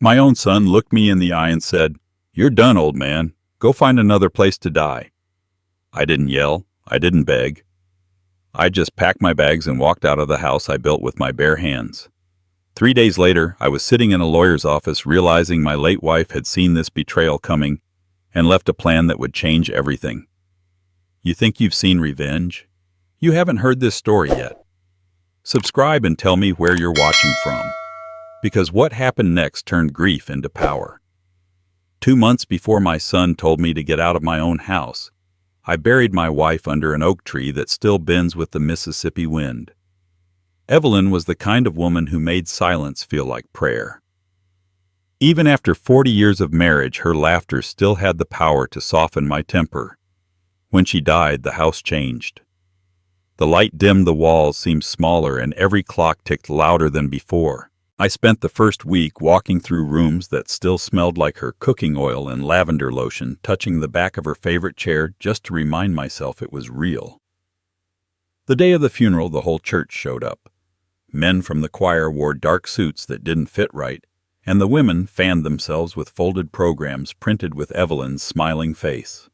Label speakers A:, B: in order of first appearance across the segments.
A: My own son looked me in the eye and said, "You're done, old man. Go find another place to die." I didn't yell. I didn't beg. I just packed my bags and walked out of the house I built with my bare hands. 3 days later, I was sitting in a lawyer's office realizing my late wife had seen this betrayal coming and left a plan that would change everything. You think you've seen revenge? You haven't heard this story yet. Subscribe and tell me where you're watching from, because what happened next turned grief into power. 2 months before my son told me to get out of my own house, I buried my wife under an oak tree that still bends with the Mississippi wind. Evelyn was the kind of woman who made silence feel like prayer. Even after 40 years of marriage, her laughter still had the power to soften my temper. When she died, the house changed. The light dimmed, the walls seemed smaller, and every clock ticked louder than before. I spent the first week walking through rooms that still smelled like her cooking oil and lavender lotion, touching the back of her favorite chair just to remind myself it was real. The day of the funeral, the whole church showed up. Men from the choir wore dark suits that didn't fit right, and the women fanned themselves with folded programs printed with Evelyn's smiling face.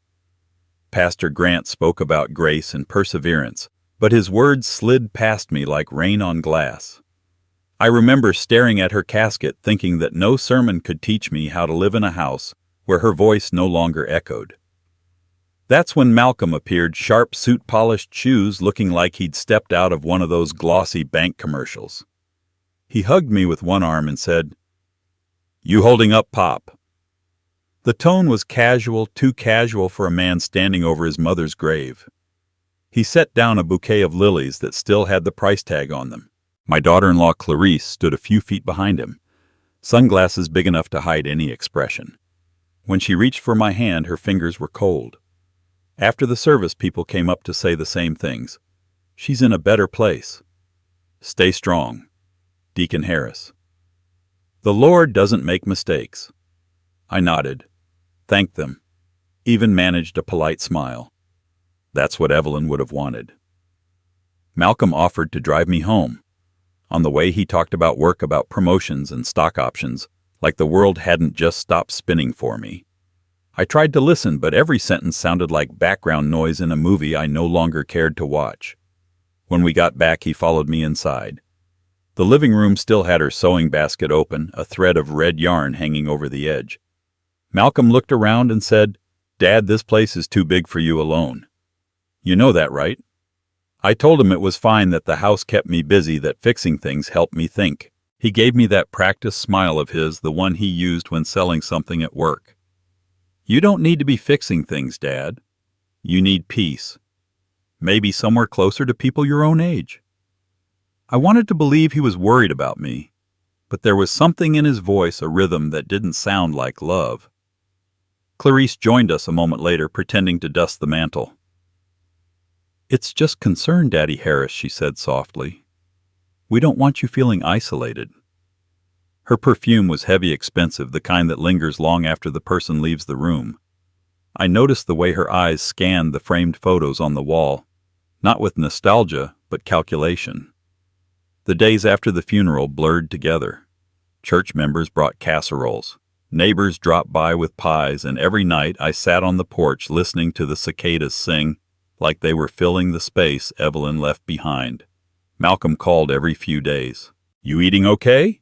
A: Pastor Grant spoke about grace and perseverance, but his words slid past me like rain on glass. I remember staring at her casket thinking that no sermon could teach me how to live in a house where her voice no longer echoed. That's when Malcolm appeared, sharp suit-polished shoes, looking like he'd stepped out of one of those glossy bank commercials. He hugged me with one arm and said, "You holding up, Pop?" The tone was casual, too casual for a man standing over his mother's grave. He set down a bouquet of lilies that still had the price tag on them. My daughter-in-law Clarice stood a few feet behind him, sunglasses big enough to hide any expression. When she reached for my hand, her fingers were cold. After the service, people came up to say the same things. "She's in a better place." "Stay strong." Deacon Harris. "The Lord doesn't make mistakes." I nodded, thanked them, even managed a polite smile. That's what Evelyn would have wanted. Malcolm offered to drive me home. On the way, he talked about work, about promotions and stock options, like the world hadn't just stopped spinning for me. I tried to listen, but every sentence sounded like background noise in a movie I no longer cared to watch. When we got back, he followed me inside. The living room still had her sewing basket open, a thread of red yarn hanging over the edge. Malcolm looked around and said, "Dad, this place is too big for you alone. You know that, right?" I told him it was fine, that the house kept me busy, that fixing things helped me think. He gave me that practiced smile of his, the one he used when selling something at work. "You don't need to be fixing things, Dad. You need peace. Maybe somewhere closer to people your own age." I wanted to believe he was worried about me, but there was something in his voice, a rhythm that didn't sound like love. Clarice joined us a moment later, pretending to dust the mantel. "It's just concern, Daddy Harris," she said softly. "We don't want you feeling isolated." Her perfume was heavy, expensive, the kind that lingers long after the person leaves the room. I noticed the way her eyes scanned the framed photos on the wall, not with nostalgia, but calculation. The days after the funeral blurred together. Church members brought casseroles. Neighbors dropped by with pies, and every night I sat on the porch listening to the cicadas sing, like they were filling the space Evelyn left behind. Malcolm called every few days. "You eating okay?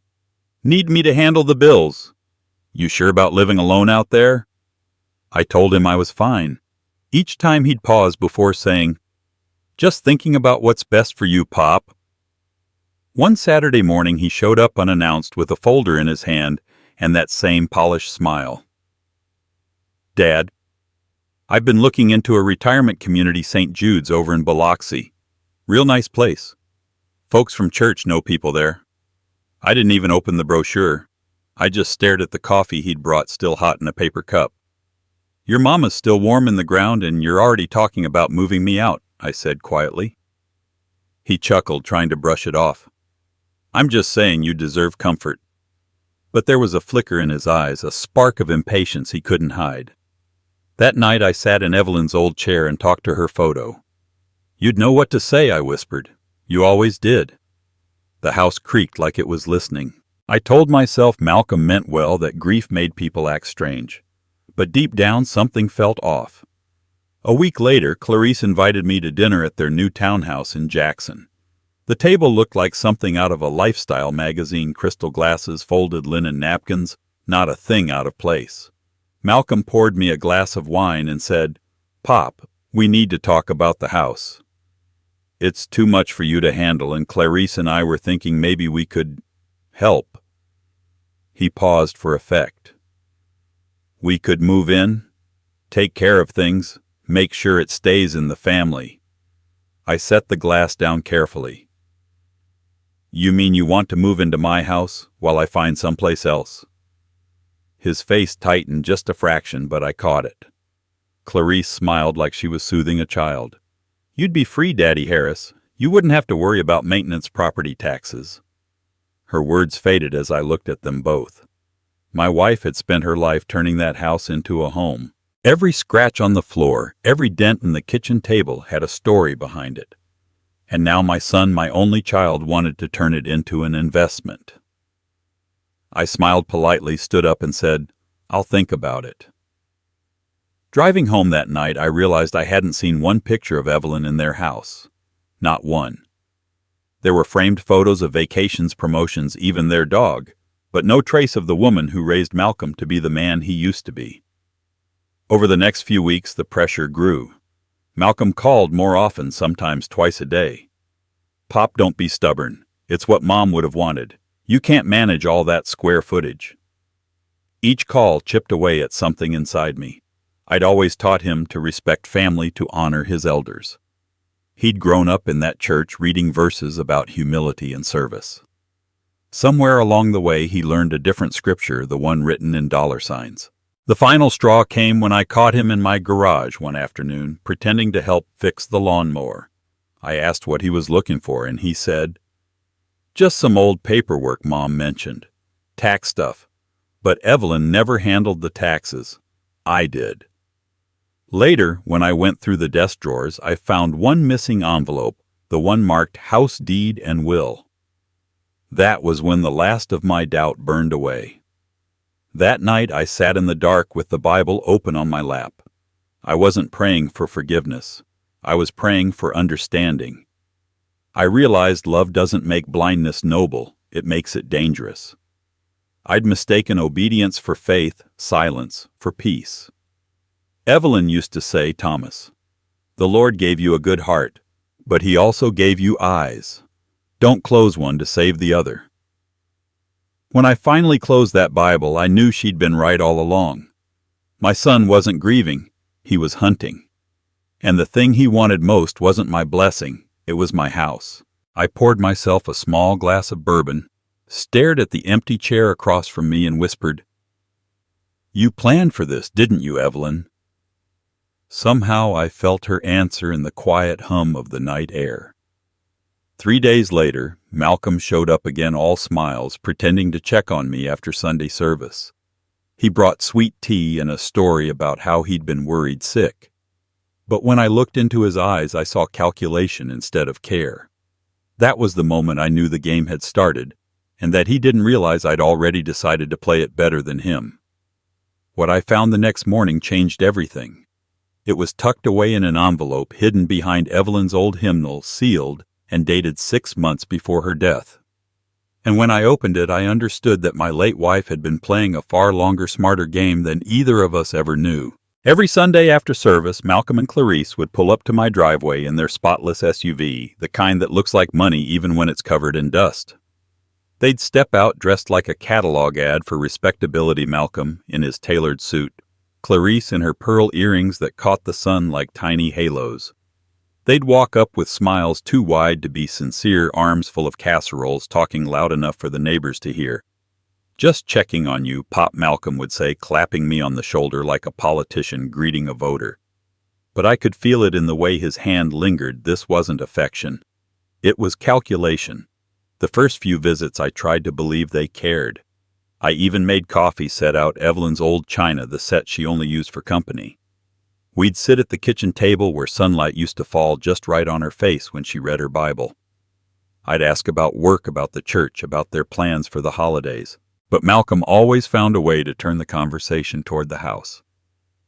A: Need me to handle the bills? You sure about living alone out there?" I told him I was fine. Each time he'd pause before saying, "Just thinking about what's best for you, Pop." One Saturday morning he showed up unannounced with a folder in his hand and that same polished smile. "Dad, I've been looking into a retirement community, St. Jude's over in Biloxi. Real nice place. Folks from church know people there." I didn't even open the brochure. I just stared at the coffee he'd brought, still hot in a paper cup. "Your mama's still warm in the ground, and you're already talking about moving me out," I said quietly. He chuckled, trying to brush it off. "I'm just saying you deserve comfort." But there was a flicker in his eyes, a spark of impatience he couldn't hide. That night I sat in Evelyn's old chair and talked to her photo. "You'd know what to say," I whispered. "You always did." The house creaked like it was listening. I told myself Malcolm meant well, that grief made people act strange. But deep down, something felt off. A week later, Clarice invited me to dinner at their new townhouse in Jackson. The table looked like something out of a lifestyle magazine: crystal glasses, folded linen napkins, not a thing out of place. Malcolm poured me a glass of wine and said, "Pop, we need to talk about the house. It's too much for you to handle, and Clarice and I were thinking maybe we could help." He paused for effect. "We could move in, take care of things, make sure it stays in the family." I set the glass down carefully. "You mean you want to move into my house while I find someplace else?" His face tightened just a fraction, but I caught it. Clarice smiled like she was soothing a child. "You'd be free, Daddy Harris. You wouldn't have to worry about maintenance property taxes." Her words faded as I looked at them both. My wife had spent her life turning that house into a home. Every scratch on the floor, every dent in the kitchen table had a story behind it. And now my son, my only child, wanted to turn it into an investment. I smiled politely, stood up, and said, "I'll think about it." Driving home that night, I realized I hadn't seen one picture of Evelyn in their house. Not one. There were framed photos of vacations, promotions, even their dog, but no trace of the woman who raised Malcolm to be the man he used to be. Over the next few weeks, the pressure grew. Malcolm called more often, sometimes twice a day. "Pop, don't be stubborn. It's what Mom would have wanted. You can't manage all that square footage." Each call chipped away at something inside me. I'd always taught him to respect family, to honor his elders. He'd grown up in that church reading verses about humility and service. Somewhere along the way, he learned a different scripture, the one written in dollar signs. The final straw came when I caught him in my garage one afternoon, pretending to help fix the lawnmower. I asked what he was looking for, and he said, "Just some old paperwork Mom mentioned. Tax stuff. But Evelyn never handled the taxes. I did." Later, when I went through the desk drawers, I found one missing envelope, the one marked House Deed and Will. That was when the last of my doubt burned away. That night I sat in the dark with the Bible open on my lap. I wasn't praying for forgiveness. I was praying for understanding. I realized love doesn't make blindness noble, it makes it dangerous. I'd mistaken obedience for faith, silence for peace. Evelyn used to say, "Thomas, the Lord gave you a good heart, but He also gave you eyes. Don't close one to save the other." When I finally closed that Bible, I knew she'd been right all along. My son wasn't grieving, he was hunting. And the thing he wanted most wasn't my blessing, it was my house. I poured myself a small glass of bourbon, stared at the empty chair across from me, and whispered, "You planned for this, didn't you, Evelyn?" Somehow I felt her answer in the quiet hum of the night air. 3 days later, Malcolm showed up again, all smiles, pretending to check on me after Sunday service. He brought sweet tea and a story about how he'd been worried sick. But when I looked into his eyes, I saw calculation instead of care. That was the moment I knew the game had started, and that he didn't realize I'd already decided to play it better than him. What I found the next morning changed everything. It was tucked away in an envelope hidden behind Evelyn's old hymnal, sealed and dated 6 months before her death. And when I opened it, I understood that my late wife had been playing a far longer, smarter game than either of us ever knew. Every Sunday after service, Malcolm and Clarice would pull up to my driveway in their spotless SUV, the kind that looks like money even when it's covered in dust. They'd step out dressed like a catalog ad for respectability, Malcolm in his tailored suit, Clarice in her pearl earrings that caught the sun like tiny halos. They'd walk up with smiles too wide to be sincere, arms full of casseroles, talking loud enough for the neighbors to hear. "Just checking on you," Pop Malcolm would say, clapping me on the shoulder like a politician greeting a voter. But I could feel it in the way his hand lingered. This wasn't affection. It was calculation. The first few visits I tried to believe they cared. I even made coffee, set out Evelyn's old china, the set she only used for company. We'd sit at the kitchen table where sunlight used to fall just right on her face when she read her Bible. I'd ask about work, about the church, about their plans for the holidays. But Malcolm always found a way to turn the conversation toward the house.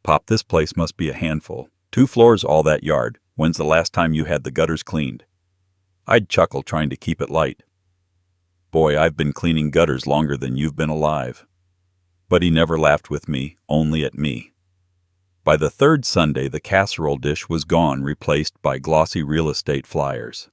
A: "Pop, this place must be a handful. 2 floors, all that yard. When's the last time you had the gutters cleaned?" I'd chuckle, trying to keep it light. "Boy, I've been cleaning gutters longer than you've been alive." But he never laughed with me, only at me. By the 3rd Sunday, the casserole dish was gone, replaced by glossy real estate flyers.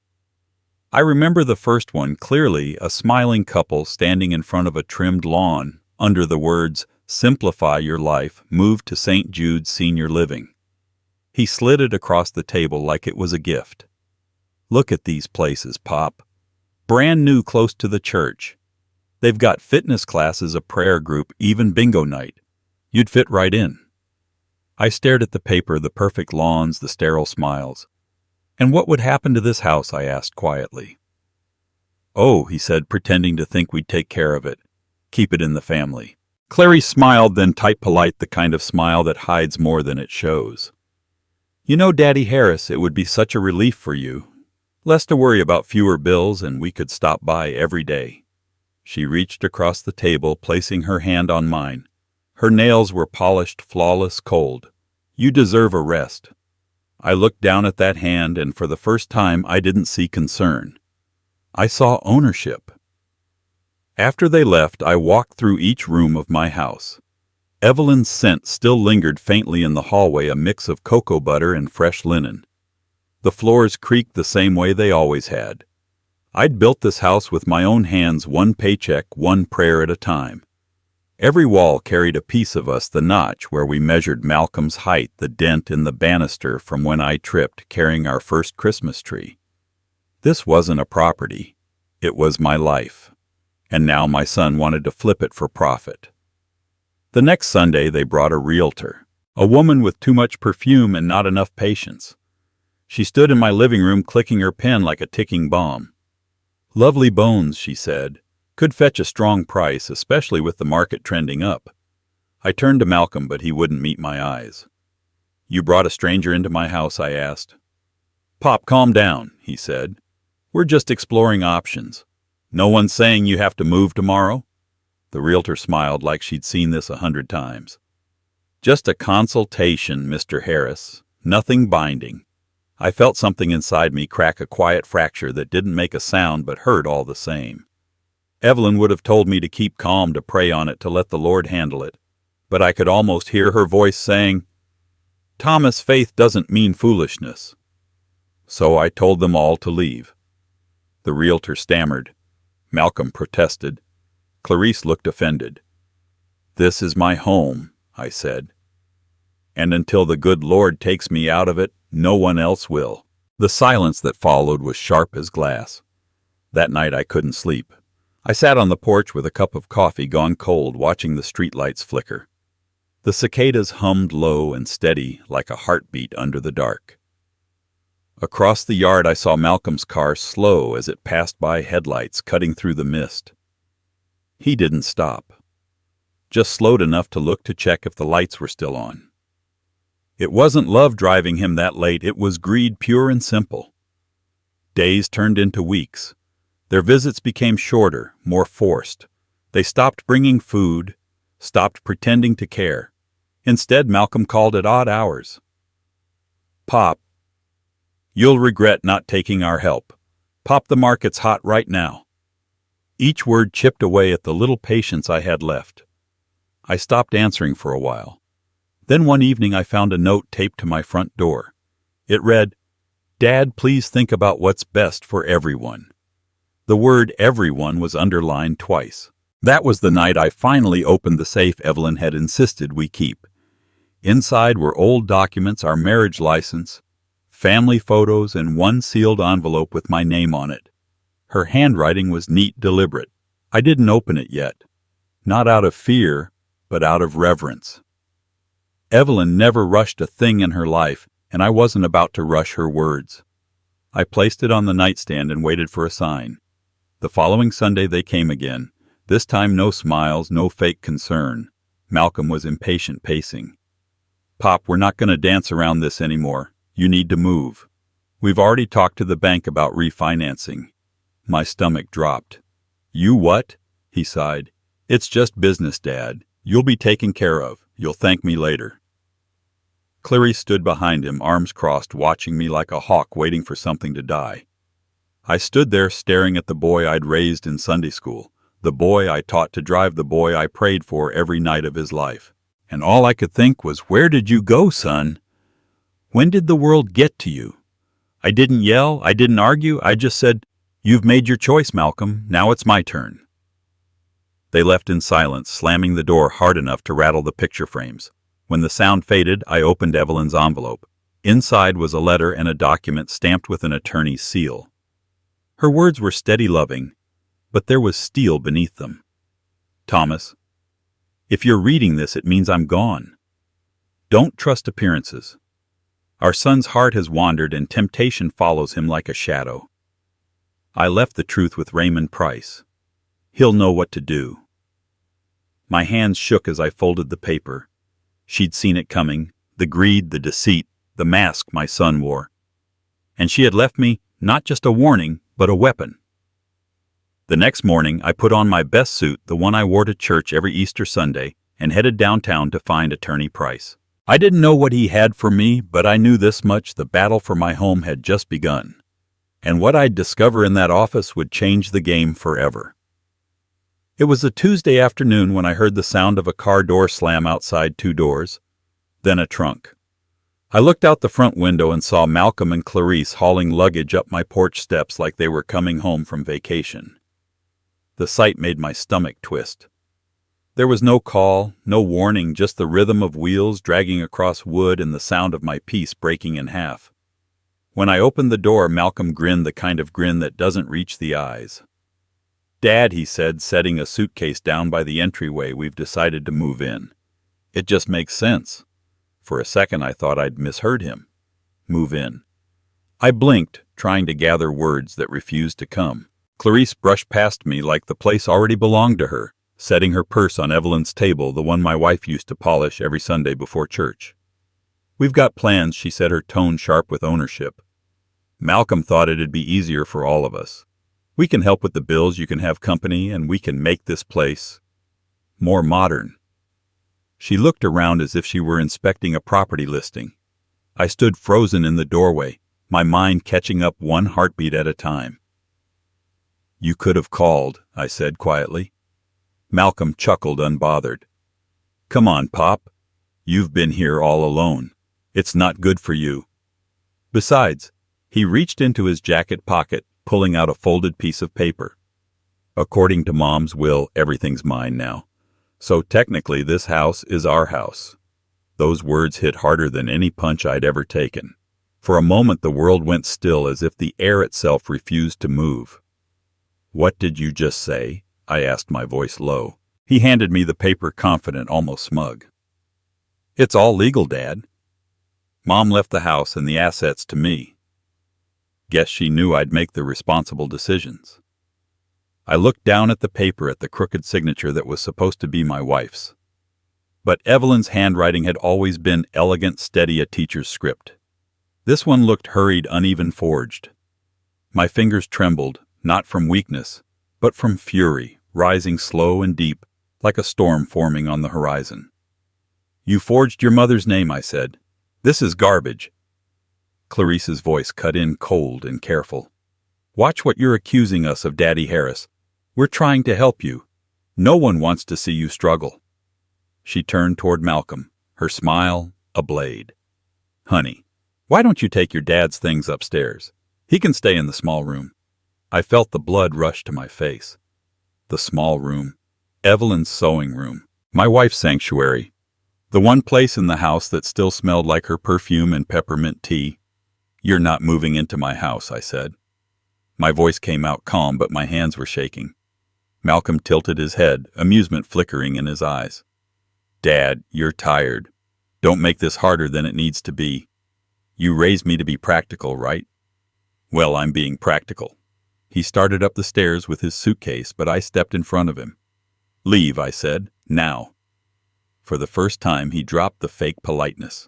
A: I remember the first one clearly, a smiling couple standing in front of a trimmed lawn under the words, "Simplify your life, move to St. Jude's Senior Living." He slid it across the table like it was a gift. "Look at these places, Pop. Brand new, close to the church. They've got fitness classes, a prayer group, even bingo night. You'd fit right in." I stared at the paper, the perfect lawns, the sterile smiles. "And what would happen to this house?" I asked quietly. "Oh," he said, pretending to think we'd take care of it. "Keep it in the family." Clarice smiled, then type polite, the kind of smile that hides more than it shows. "You know, Daddy Harris, it would be such a relief for you. Less to worry about, fewer bills, and we could stop by every day." She reached across the table, placing her hand on mine. Her nails were polished, flawless, cold. "You deserve a rest." I looked down at that hand, and for the first time I didn't see concern. I saw ownership. After they left, I walked through each room of my house. Evelyn's scent still lingered faintly in the hallway, a mix of cocoa butter and fresh linen. The floors creaked the same way they always had. I'd built this house with my own hands, one paycheck, one prayer at a time. Every wall carried a piece of us, the notch where we measured Malcolm's height, the dent in the banister from when I tripped carrying our first Christmas tree. This wasn't a property. It was my life. And now my son wanted to flip it for profit. The next Sunday they brought a realtor, a woman with too much perfume and not enough patience. She stood in my living room clicking her pen like a ticking bomb. "Lovely bones," she said. "Could fetch a strong price, especially with the market trending up." I turned to Malcolm, but he wouldn't meet my eyes. "You brought a stranger into my house?" I asked. "Pop, calm down," he said. "We're just exploring options. No one's saying you have to move tomorrow." The realtor smiled like she'd seen this 100 times. "Just a consultation, Mr. Harris. Nothing binding." I felt something inside me crack, a quiet fracture that didn't make a sound but hurt all the same. Evelyn would have told me to keep calm, to pray on it, to let the Lord handle it. But I could almost hear her voice saying, "Thomas, faith doesn't mean foolishness." So I told them all to leave. The realtor stammered. Malcolm protested. Clarice looked offended. "This is my home," I said. "And until the good Lord takes me out of it, no one else will." The silence that followed was sharp as glass. That night I couldn't sleep. I sat on the porch with a cup of coffee gone cold, watching the streetlights flicker. The cicadas hummed low and steady like a heartbeat under the dark. Across the yard I saw Malcolm's car slow as it passed by headlights cutting through the mist. He didn't stop. Just slowed enough to look to check if the lights were still on. It wasn't love driving him that late, it was greed, pure and simple. Days turned into weeks. Their visits became shorter, more forced. They stopped bringing food, stopped pretending to care. Instead, Malcolm called at odd hours. "Pop, you'll regret not taking our help. Pop, the market's hot right now." Each word chipped away at the little patience I had left. I stopped answering for a while. Then one evening I found a note taped to my front door. It read, "Dad, please think about what's best for everyone." The word everyone was underlined twice. That was the night I finally opened the safe Evelyn had insisted we keep. Inside were old documents, our marriage license, family photos, and one sealed envelope with my name on it. Her handwriting was neat, deliberate. I didn't open it yet. Not out of fear, but out of reverence. Evelyn never rushed a thing in her life, and I wasn't about to rush her words. I placed it on the nightstand and waited for a sign. The following Sunday they came again. This time no smiles, no fake concern. Malcolm was impatient, pacing. "Pop, we're not going to dance around this anymore. You need to move. We've already talked to the bank about refinancing. My stomach dropped. "You what?" he sighed. "It's just business, Dad. You'll be taken care of. You'll thank me later." Clarice stood behind him, arms crossed, watching me like a hawk waiting for something to die. I stood there staring at the boy I'd raised in Sunday school, the boy I taught to drive, the boy I prayed for every night of his life. And all I could think was, where did you go, son? When did the world get to you? I didn't yell, I didn't argue, I just said, "You've made your choice, Malcolm. Now it's my turn." They left in silence, slamming the door hard enough to rattle the picture frames. When the sound faded, I opened Evelyn's envelope. Inside was a letter and a document stamped with an attorney's seal. Her words were steady, loving, but there was steel beneath them. "Thomas, if you're reading this, it means I'm gone. Don't trust appearances. Our son's heart has wandered and temptation follows him like a shadow. I left the truth with Raymond Price. He'll know what to do." My hands shook as I folded the paper. She'd seen it coming, the greed, the deceit, the mask my son wore. And she had left me not just a warning, but a weapon. The next morning, I put on my best suit, the one I wore to church every Easter Sunday, and headed downtown to find Attorney Price. I didn't know what he had for me, but I knew this much: the battle for my home had just begun. And what I'd discover in that office would change the game forever. It was a Tuesday afternoon when I heard the sound of a car door slam outside 2 doors, then a trunk. I looked out the front window and saw Malcolm and Clarice hauling luggage up my porch steps like they were coming home from vacation. The sight made my stomach twist. There was no call, no warning, just the rhythm of wheels dragging across wood and the sound of my piece breaking in half. When I opened the door, Malcolm grinned, the kind of grin that doesn't reach the eyes. "Dad," he said, setting a suitcase down by the entryway, "we've decided to move in. It just makes sense." For a second I thought I'd misheard him. Move in. I blinked, trying to gather words that refused to come. Clarice brushed past me like the place already belonged to her, setting her purse on Evelyn's table, the one my wife used to polish every Sunday before church. "We've got plans," she said, her tone sharp with ownership. "Malcolm thought it'd be easier for all of us. We can help with the bills, you can have company, and we can make this place more modern." She looked around as if she were inspecting a property listing. I stood frozen in the doorway, my mind catching up one heartbeat at a time. "You could have called," I said quietly. Malcolm chuckled, unbothered. "Come on, Pop. You've been here all alone. It's not good for you." Besides, he reached into his jacket pocket, pulling out a folded piece of paper. "According to Mom's will, everything's mine now. So technically this house is our house." Those words hit harder than any punch I'd ever taken. For a moment the world went still, as if the air itself refused to move. "What did you just say?" I asked, my voice low. He handed me the paper, confident, almost smug. "It's all legal, Dad. Mom left the house and the assets to me. Guess she knew I'd make the responsible decisions." I looked down at the paper, at the crooked signature that was supposed to be my wife's. But Evelyn's handwriting had always been elegant, steady, a teacher's script. This one looked hurried, uneven, forged. My fingers trembled, not from weakness, but from fury, rising slow and deep, like a storm forming on the horizon. "You forged your mother's name," I said. "This is garbage." Clarice's voice cut in, cold and careful. "Watch what you're accusing us of, Daddy Harris. We're trying to help you. No one wants to see you struggle." She turned toward Malcolm, her smile a blade. "Honey, why don't you take your dad's things upstairs? He can stay in the small room." I felt the blood rush to my face. The small room. Evelyn's sewing room. My wife's sanctuary. The one place in the house that still smelled like her perfume and peppermint tea. "You're not moving into my house," I said. My voice came out calm, but my hands were shaking. Malcolm tilted his head, amusement flickering in his eyes. "Dad, you're tired. Don't make this harder than it needs to be. You raised me to be practical, right?" "Well, I'm being practical." He started up the stairs with his suitcase, but I stepped in front of him. "Leave," I said. "Now." For the first time, he dropped the fake politeness.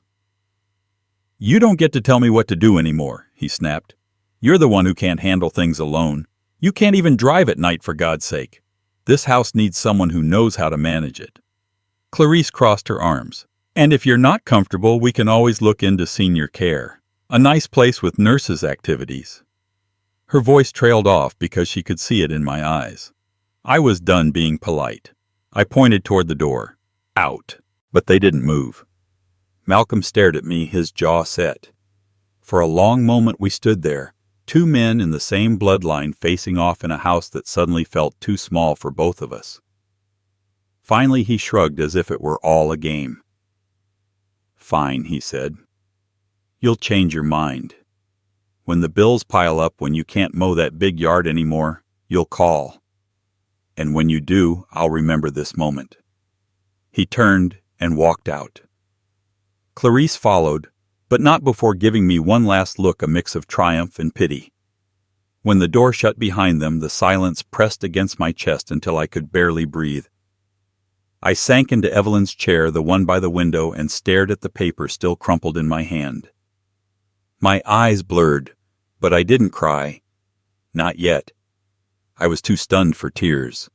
A: "You don't get to tell me what to do anymore," he snapped. "You're the one who can't handle things alone. You can't even drive at night, for God's sake. This house needs someone who knows how to manage it." Clarice crossed her arms. "And if you're not comfortable, we can always look into senior care. A nice place with nurses' activities." Her voice trailed off because she could see it in my eyes. I was done being polite. I pointed toward the door. Out. But they didn't move. Malcolm stared at me, his jaw set. For a long moment we stood there, two men in the same bloodline facing off in a house that suddenly felt too small for both of us. Finally he shrugged as if it were all a game. "Fine," he said. "You'll change your mind. When the bills pile up, when you can't mow that big yard anymore, you'll call. And when you do, I'll remember this moment." He turned and walked out. Clarice followed, but not before giving me one last look, a mix of triumph and pity. When the door shut behind them, the silence pressed against my chest until I could barely breathe. I sank into Evelyn's chair, the one by the window, and stared at the paper still crumpled in my hand. My eyes blurred, but I didn't cry. Not yet. I was too stunned for tears.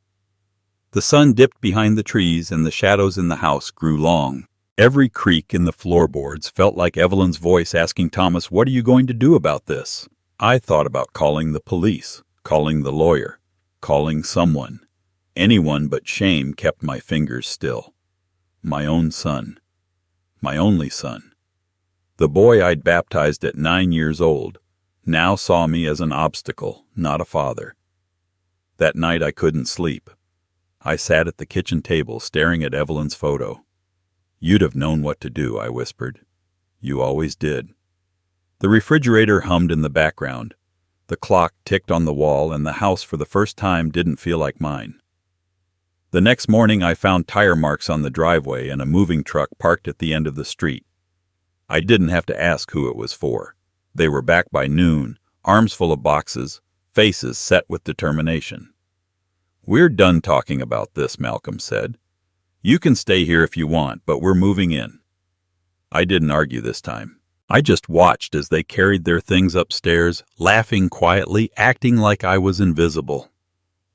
A: The sun dipped behind the trees and the shadows in the house grew long. Every creak in the floorboards felt like Evelyn's voice asking Thomas, "What are you going to do about this?" I thought about calling the police, calling the lawyer, calling someone. Anyone but shame kept my fingers still. My own son. My only son. The boy I'd baptized at 9 years old now saw me as an obstacle, not a father. That night I couldn't sleep. I sat at the kitchen table staring at Evelyn's photo. "You'd have known what to do," I whispered. "You always did." The refrigerator hummed in the background. The clock ticked on the wall, and the house for the first time didn't feel like mine. The next morning I found tire marks on the driveway and a moving truck parked at the end of the street. I didn't have to ask who it was for. They were back by noon, arms full of boxes, faces set with determination. "We're done talking about this," Malcolm said. "You can stay here if you want, but we're moving in." I didn't argue this time. I just watched as they carried their things upstairs, laughing quietly, acting like I was invisible.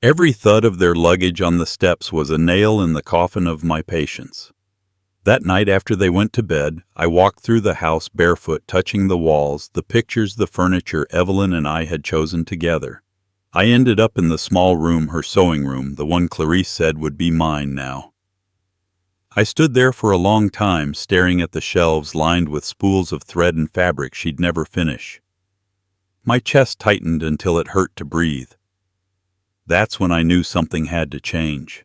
A: Every thud of their luggage on the steps was a nail in the coffin of my patience. That night after they went to bed, I walked through the house barefoot, touching the walls, the pictures, the furniture Evelyn and I had chosen together. I ended up in the small room, her sewing room, the one Clarice said would be mine now. I stood there for a long time, staring at the shelves lined with spools of thread and fabric she'd never finish. My chest tightened until it hurt to breathe. That's when I knew something had to change.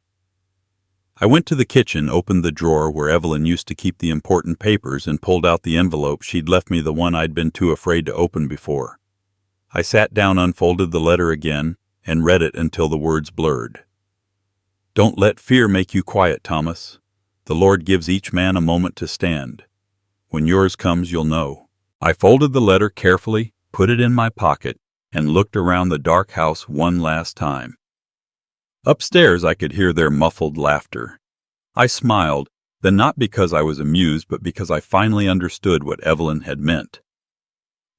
A: I went to the kitchen, opened the drawer where Evelyn used to keep the important papers, and pulled out the envelope she'd left me, the one I'd been too afraid to open before. I sat down, unfolded the letter again, and read it until the words blurred. "Don't let fear make you quiet, Thomas. The Lord gives each man a moment to stand. When yours comes, you'll know." I folded the letter carefully, put it in my pocket, and looked around the dark house one last time. Upstairs I could hear their muffled laughter. I smiled, then not because I was amused, but because I finally understood what Evelyn had meant.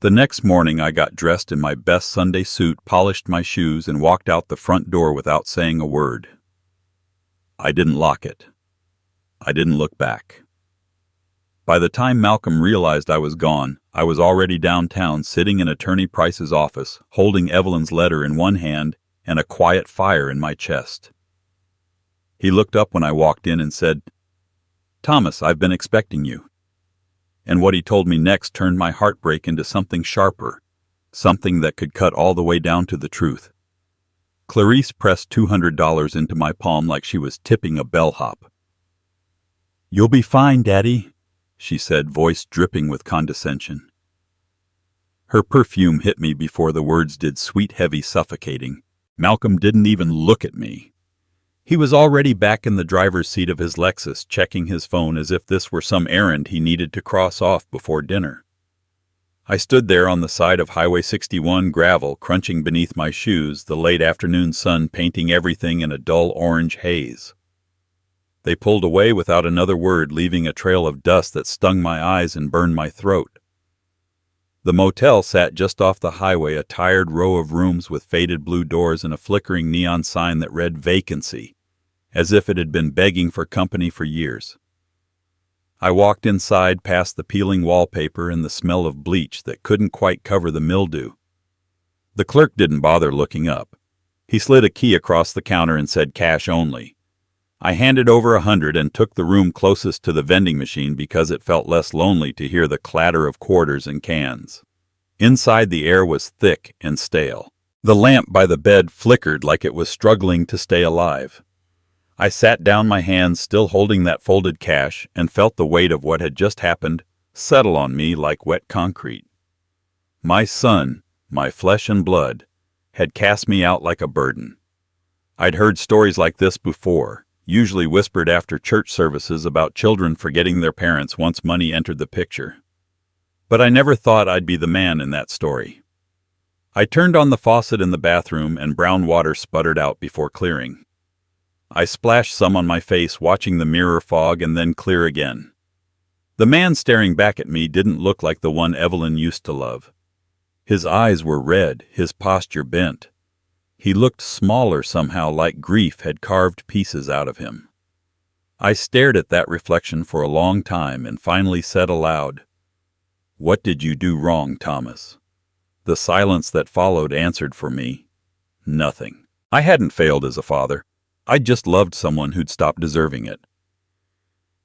A: The next morning I got dressed in my best Sunday suit, polished my shoes, and walked out the front door without saying a word. I didn't lock it. I didn't look back. By the time Malcolm realized I was gone, I was already downtown, sitting in Attorney Price's office, holding Evelyn's letter in one hand and a quiet fire in my chest. He looked up when I walked in and said, "Thomas, I've been expecting you." And what he told me next turned my heartbreak into something sharper, something that could cut all the way down to the truth. Clarice pressed $200 into my palm like she was tipping a bellhop. "You'll be fine, Daddy," she said, voice dripping with condescension. Her perfume hit me before the words did, sweet, heavy, suffocating. Malcolm didn't even look at me. He was already back in the driver's seat of his Lexus, checking his phone as if this were some errand he needed to cross off before dinner. I stood there on the side of Highway 61, gravel crunching beneath my shoes, the late afternoon sun painting everything in a dull orange haze. They pulled away without another word, leaving a trail of dust that stung my eyes and burned my throat. The motel sat just off the highway, a tired row of rooms with faded blue doors and a flickering neon sign that read vacancy, as if it had been begging for company for years. I walked inside past the peeling wallpaper and the smell of bleach that couldn't quite cover the mildew. The clerk didn't bother looking up. He slid a key across the counter and said cash only. I handed over $100 and took the room closest to the vending machine because it felt less lonely to hear the clatter of quarters and cans. Inside, the air was thick and stale. The lamp by the bed flickered like it was struggling to stay alive. I sat down, my hands still holding that folded cash, and felt the weight of what had just happened settle on me like wet concrete. My son, my flesh and blood, had cast me out like a burden. I'd heard stories like this before, usually whispered after church services about children forgetting their parents once money entered the picture. But I never thought I'd be the man in that story. I turned on the faucet in the bathroom and brown water sputtered out before clearing. I splashed some on my face, watching the mirror fog and then clear again. The man staring back at me didn't look like the one Evelyn used to love. His eyes were red, his posture bent. He looked smaller somehow, like grief had carved pieces out of him. I stared at that reflection for a long time and finally said aloud, "What did you do wrong, Thomas?" The silence that followed answered for me, nothing. I hadn't failed as a father. I'd just loved someone who'd stopped deserving it.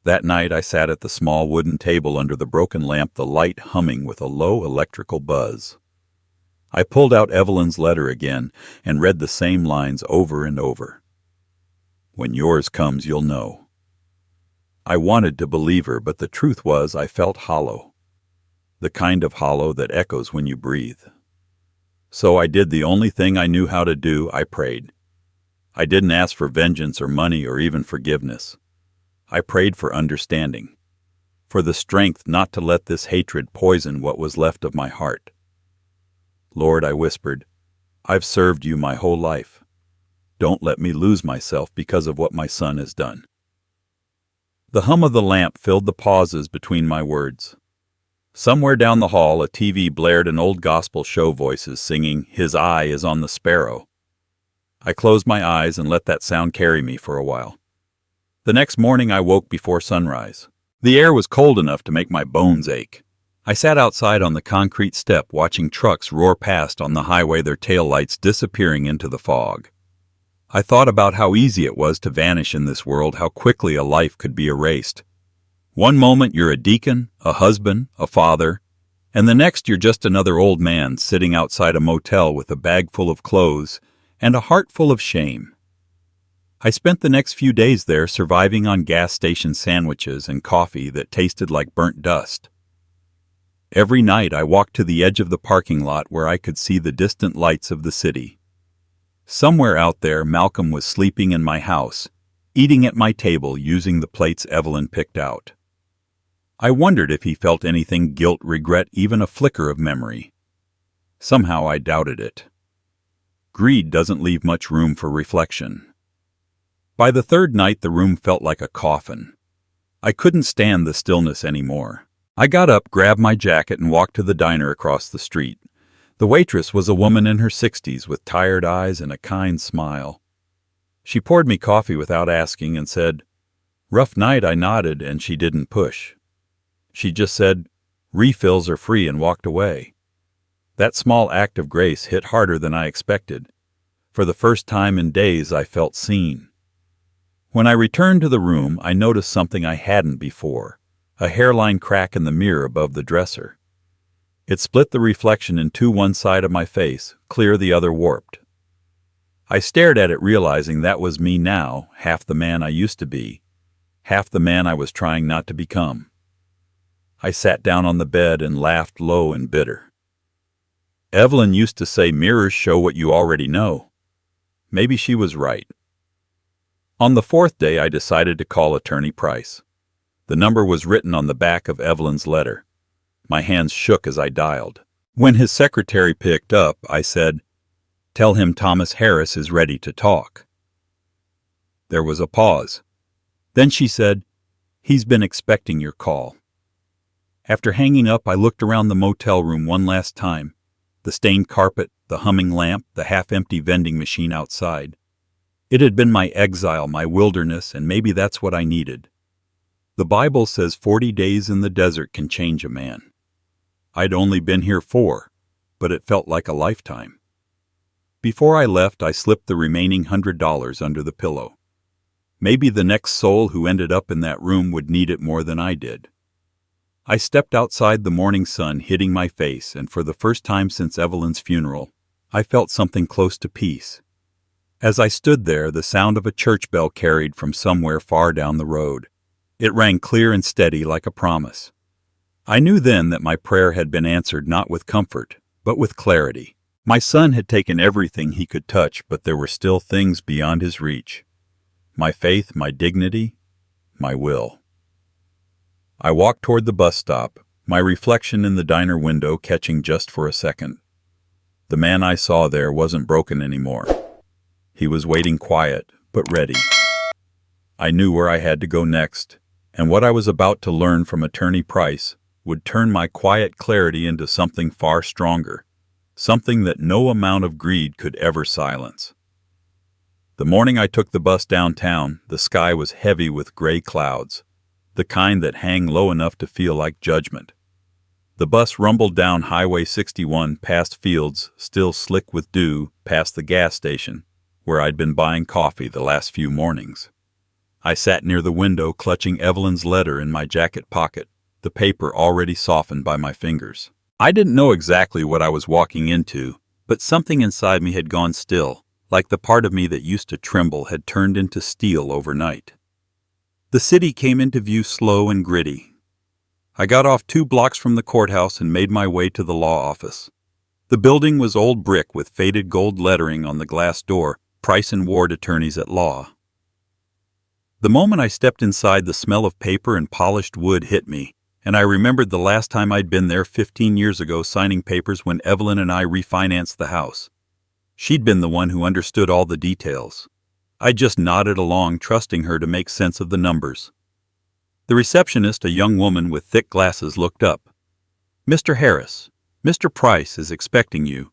A: That night I sat at the small wooden table under the broken lamp, the light humming with a low electrical buzz. I pulled out Evelyn's letter again and read the same lines over and over. "When yours comes, you'll know." I wanted to believe her, but the truth was I felt hollow. The kind of hollow that echoes when you breathe. So I did the only thing I knew how to do. I prayed. I didn't ask for vengeance or money or even forgiveness. I prayed for understanding, for the strength not to let this hatred poison what was left of my heart. "Lord," I whispered, "I've served you my whole life. Don't let me lose myself because of what my son has done." The hum of the lamp filled the pauses between my words. Somewhere down the hall, a TV blared an old gospel show, voices singing, "His eye is on the sparrow." I closed my eyes and let that sound carry me for a while. The next morning I woke before sunrise. The air was cold enough to make my bones ache. I sat outside on the concrete step watching trucks roar past on the highway, their taillights disappearing into the fog. I thought about how easy it was to vanish in this world, how quickly a life could be erased. One moment you're a deacon, a husband, a father, and the next you're just another old man sitting outside a motel with a bag full of clothes and a heart full of shame. I spent the next few days there surviving on gas station sandwiches and coffee that tasted like burnt dust. Every night I walked to the edge of the parking lot where I could see the distant lights of the city. Somewhere out there, Malcolm was sleeping in my house, eating at my table using the plates Evelyn picked out. I wondered if he felt anything, guilt, regret, even a flicker of memory. Somehow I doubted it. Greed doesn't leave much room for reflection. By the third night, the room felt like a coffin. I couldn't stand the stillness anymore. I got up, grabbed my jacket, and walked to the diner across the street. The waitress was a woman in her 60s with tired eyes and a kind smile. She poured me coffee without asking and said, "Rough night." I nodded, and she didn't push. She just said, "Refills are free," and walked away. That small act of grace hit harder than I expected. For the first time in days, I felt seen. When I returned to the room, I noticed something I hadn't before. A hairline crack in the mirror above the dresser. It split the reflection in two, one side of my face, clear, the other warped. I stared at it, realizing that was me now, half the man I used to be, half the man I was trying not to become. I sat down on the bed and laughed low and bitter. Evelyn used to say mirrors show what you already know. Maybe she was right. On the fourth day, I decided to call Attorney Price. The number was written on the back of Evelyn's letter. My hands shook as I dialed. When his secretary picked up, I said, "Tell him Thomas Harris is ready to talk." There was a pause. Then she said, "He's been expecting your call." After hanging up, I looked around the motel room one last time. The stained carpet, the humming lamp, the half-empty vending machine outside. It had been my exile, my wilderness, and maybe that's what I needed. The Bible says 40 days in the desert can change a man. I'd only been here 4, but it felt like a lifetime. Before I left, I slipped the remaining $100 under the pillow. Maybe the next soul who ended up in that room would need it more than I did. I stepped outside, the morning sun hitting my face, and for the first time since Evelyn's funeral, I felt something close to peace. As I stood there, the sound of a church bell carried from somewhere far down the road. It rang clear and steady like a promise. I knew then that my prayer had been answered not with comfort, but with clarity. My son had taken everything he could touch, but there were still things beyond his reach. My faith, my dignity, my will. I walked toward the bus stop, my reflection in the diner window catching just for a second. The man I saw there wasn't broken anymore. He was waiting quiet, but ready. I knew where I had to go next, and what I was about to learn from Attorney Price would turn my quiet clarity into something far stronger, something that no amount of greed could ever silence. The morning I took the bus downtown, the sky was heavy with gray clouds, the kind that hang low enough to feel like judgment. The bus rumbled down Highway 61 past fields still slick with dew, past the gas station, where I'd been buying coffee the last few mornings. I sat near the window, clutching Evelyn's letter in my jacket pocket, the paper already softened by my fingers. I didn't know exactly what I was walking into, but something inside me had gone still, like the part of me that used to tremble had turned into steel overnight. The city came into view slow and gritty. I got off 2 blocks from the courthouse and made my way to the law office. The building was old brick with faded gold lettering on the glass door, Price and Ward Attorneys at Law. The moment I stepped inside, the smell of paper and polished wood hit me, and I remembered the last time I'd been there 15 years ago signing papers when Evelyn and I refinanced the house. She'd been the one who understood all the details. I just nodded along, trusting her to make sense of the numbers. The receptionist, a young woman with thick glasses, looked up. "Mr. Harris, Mr. Price is expecting you."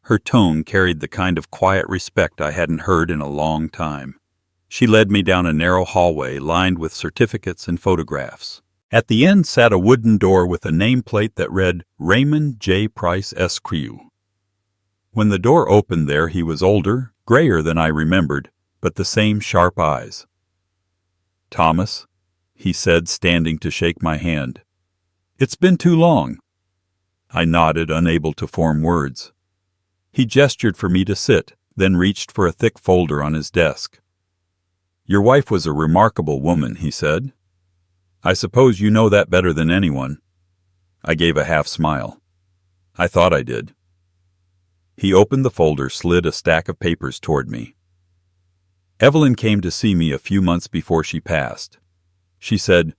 A: Her tone carried the kind of quiet respect I hadn't heard in a long time. She led me down a narrow hallway lined with certificates and photographs. At the end sat a wooden door with a nameplate that read Raymond J. Price, Esq. When the door opened there, he was older, grayer than I remembered, but the same sharp eyes. "Thomas," he said, standing to shake my hand. "It's been too long." I nodded, unable to form words. He gestured for me to sit, then reached for a thick folder on his desk. "Your wife was a remarkable woman," he said. "I suppose you know that better than anyone." I gave a half smile. I thought I did. He opened the folder, slid a stack of papers toward me. "Evelyn came to see me a few months before she passed. She said,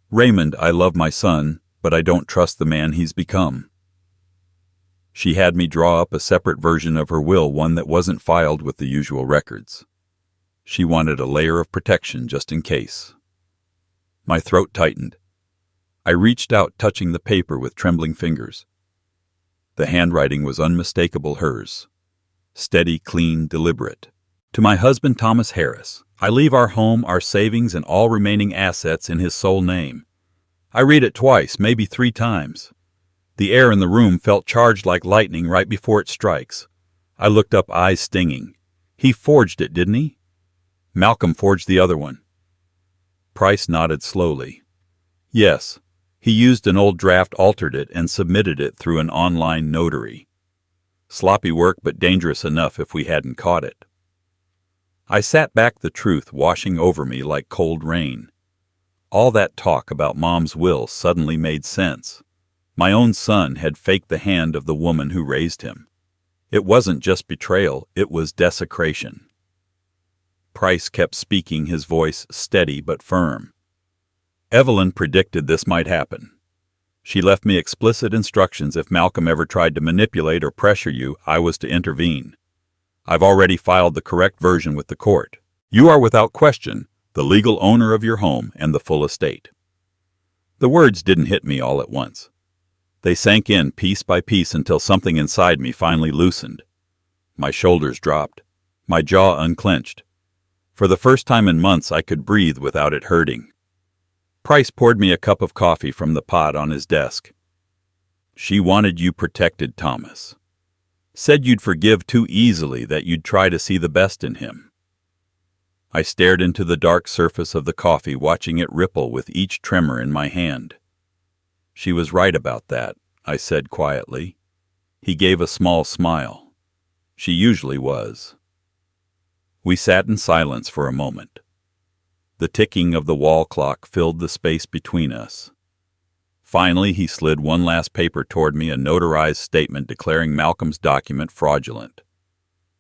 A: 'Raymond, I love my son, but I don't trust the man he's become.' She had me draw up a separate version of her will, one that wasn't filed with the usual records. She wanted a layer of protection just in case." My throat tightened. I reached out, touching the paper with trembling fingers. The handwriting was unmistakable hers. Steady, clean, deliberate. "To my husband, Thomas Harris, I leave our home, our savings, and all remaining assets in his sole name." I read it twice, maybe 3 times. The air in the room felt charged like lightning right before it strikes. I looked up, eyes stinging. "He forged it, didn't he?" "Malcolm forged the other one." Price nodded slowly. "Yes. He used an old draft, altered it, and submitted it through an online notary. Sloppy work, but dangerous enough if we hadn't caught it." I sat back, the truth washing over me like cold rain. All that talk about Mom's will suddenly made sense. My own son had faked the hand of the woman who raised him. It wasn't just betrayal, it was desecration. Price kept speaking, his voice steady but firm. "Evelyn predicted this might happen. She left me explicit instructions if Malcolm ever tried to manipulate or pressure you, I was to intervene. I've already filed the correct version with the court. You are without question the legal owner of your home and the full estate." The words didn't hit me all at once. They sank in piece by piece until something inside me finally loosened. My shoulders dropped. My jaw unclenched. For the first time in months, I could breathe without it hurting. Price poured me a cup of coffee from the pot on his desk. She wanted you protected, Thomas. Said you'd forgive too easily, that you'd try to see the best in him. I stared into the dark surface of the coffee, watching it ripple with each tremor in my hand. She was right about that, I said quietly. He gave a small smile. She usually was. We sat in silence for a moment. The ticking of the wall clock filled the space between us. Finally, he slid one last paper toward me, a notarized statement declaring Malcolm's document fraudulent.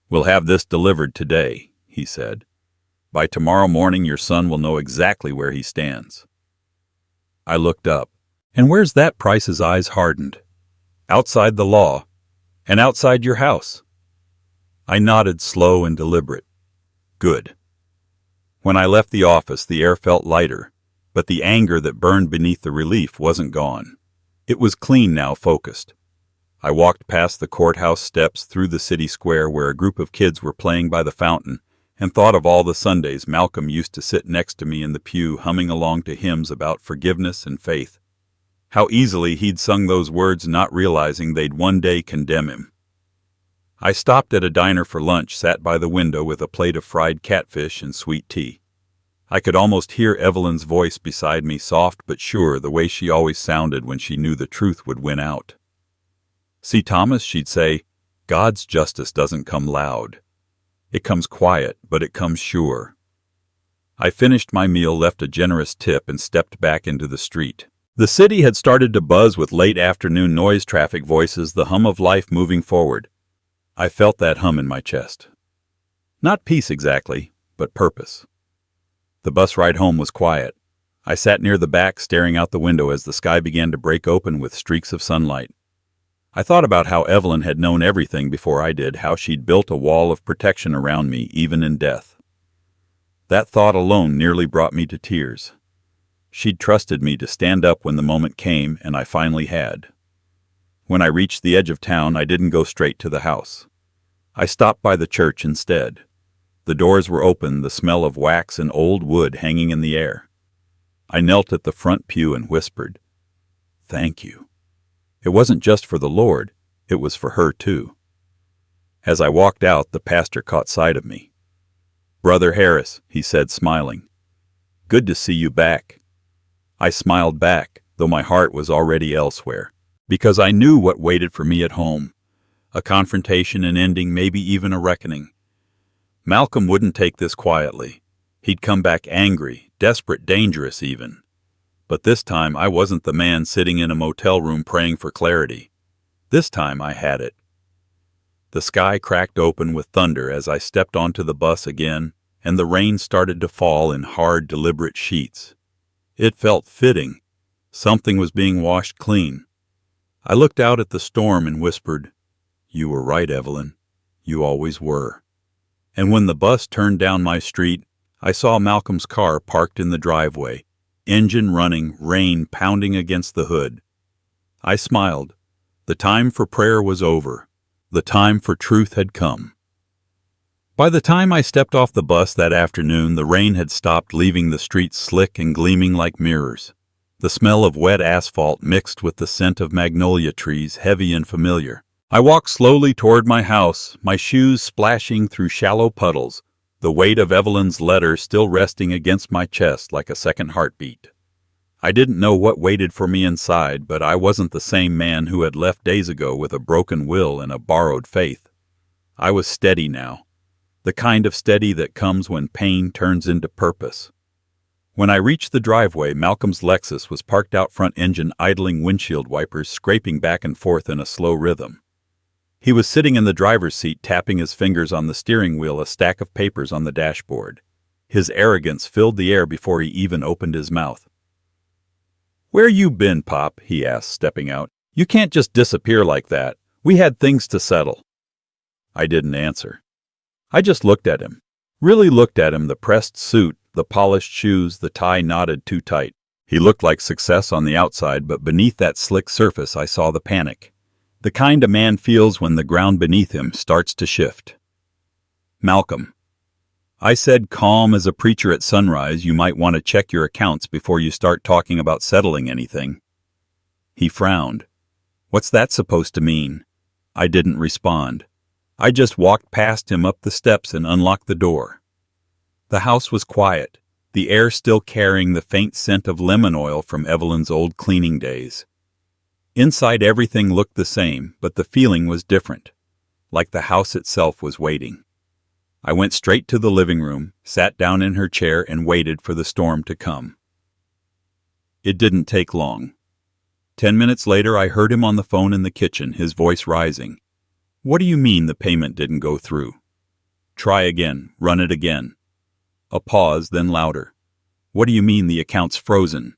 A: "We'll have this delivered today," he said. "By tomorrow morning, your son will know exactly where he stands." I looked up. "And where's that?" Price's eyes hardened. "Outside the law, and outside your house." I nodded, slow and deliberate. "Good." When I left the office, the air felt lighter, but the anger that burned beneath the relief wasn't gone. It was clean now, focused. I walked past the courthouse steps, through the city square where a group of kids were playing by the fountain, and thought of all the Sundays Malcolm used to sit next to me in the pew, humming along to hymns about forgiveness and faith. How easily he'd sung those words, not realizing they'd one day condemn him. I stopped at a diner for lunch, sat by the window with a plate of fried catfish and sweet tea. I could almost hear Evelyn's voice beside me, soft but sure, the way she always sounded when she knew the truth would win out. "See, Thomas," she'd say, "God's justice doesn't come loud. It comes quiet, but it comes sure." I finished my meal, left a generous tip, and stepped back into the street. The city had started to buzz with late afternoon noise, traffic voices, the hum of life moving forward. I felt that hum in my chest. Not peace exactly, but purpose. The bus ride home was quiet. I sat near the back, staring out the window as the sky began to break open with streaks of sunlight. I thought about how Evelyn had known everything before I did, how she'd built a wall of protection around me, even in death. That thought alone nearly brought me to tears. She'd trusted me to stand up when the moment came, and I finally had. When I reached the edge of town, I didn't go straight to the house. I stopped by the church instead. The doors were open, the smell of wax and old wood hanging in the air. I knelt at the front pew and whispered, "Thank you." It wasn't just for the Lord, it was for her too. As I walked out, the pastor caught sight of me. "Brother Harris," he said, smiling. "Good to see you back." I smiled back, though my heart was already elsewhere, because I knew what waited for me at home. A confrontation, an ending, maybe even a reckoning. Malcolm wouldn't take this quietly. He'd come back angry, desperate, dangerous even. But this time I wasn't the man sitting in a motel room praying for clarity. This time I had it. The sky cracked open with thunder as I stepped onto the bus again, and the rain started to fall in hard, deliberate sheets. It felt fitting. Something was being washed clean. I looked out at the storm and whispered, "You were right, Evelyn. You always were." And when the bus turned down my street, I saw Malcolm's car parked in the driveway, engine running, rain pounding against the hood. I smiled. The time for prayer was over. The time for truth had come. By the time I stepped off the bus that afternoon, the rain had stopped, leaving the streets slick and gleaming like mirrors. The smell of wet asphalt mixed with the scent of magnolia trees, heavy and familiar. I walked slowly toward my house, my shoes splashing through shallow puddles, the weight of Evelyn's letter still resting against my chest like a second heartbeat. I didn't know what waited for me inside, but I wasn't the same man who had left days ago with a broken will and a borrowed faith. I was steady now, the kind of steady that comes when pain turns into purpose. When I reached the driveway, Malcolm's Lexus was parked out front, engine idling, windshield wipers scraping back and forth in a slow rhythm. He was sitting in the driver's seat, tapping his fingers on the steering wheel, a stack of papers on the dashboard. His arrogance filled the air before he even opened his mouth. "Where you been, Pop?" he asked, stepping out. "You can't just disappear like that. We had things to settle." I didn't answer. I just looked at him. Really looked at him, the pressed suit, the polished shoes, the tie knotted too tight. He looked like success on the outside, but beneath that slick surface I saw the panic. The kind a man feels when the ground beneath him starts to shift. "Malcolm," I said, calm as a preacher at sunrise, "you might want to check your accounts before you start talking about settling anything." He frowned. "What's that supposed to mean?" I didn't respond. I just walked past him up the steps and unlocked the door. The house was quiet, the air still carrying the faint scent of lemon oil from Evelyn's old cleaning days. Inside everything looked the same, but the feeling was different, like the house itself was waiting. I went straight to the living room, sat down in her chair, and waited for the storm to come. It didn't take long. 10 minutes later, I heard him on the phone in the kitchen, his voice rising. "What do you mean the payment didn't go through?" "Try again. Run it again." A pause, then louder. "What do you mean the account's frozen?"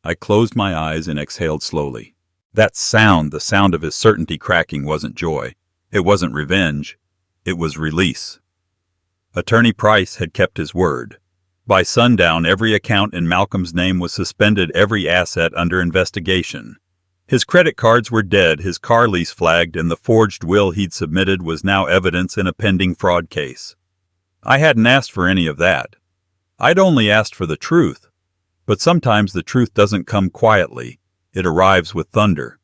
A: I closed my eyes and exhaled slowly. That sound, the sound of his certainty cracking, wasn't joy. It wasn't revenge. It was release. Attorney Price had kept his word. By sundown, every account in Malcolm's name was suspended, every asset under investigation. His credit cards were dead, his car lease flagged, and the forged will he'd submitted was now evidence in a pending fraud case. I hadn't asked for any of that. I'd only asked for the truth. But sometimes the truth doesn't come quietly. It arrives with thunder.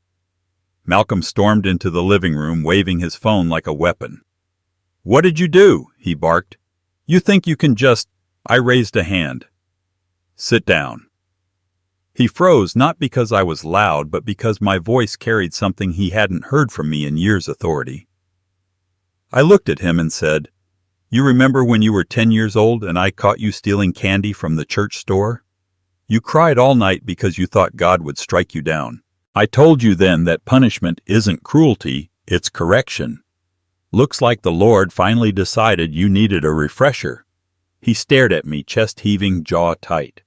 A: Malcolm stormed into the living room, waving his phone like a weapon. "What did you do?" he barked. "You think you can just—" I raised a hand. "Sit down." He froze, not because I was loud, but because my voice carried something he hadn't heard from me in years. Authority. I looked at him and said, "You remember when you were 10 years old and I caught you stealing candy from the church store? You cried all night because you thought God would strike you down. I told you then that punishment isn't cruelty, it's correction. Looks like the Lord finally decided you needed a refresher." He stared at me, chest heaving, jaw tight.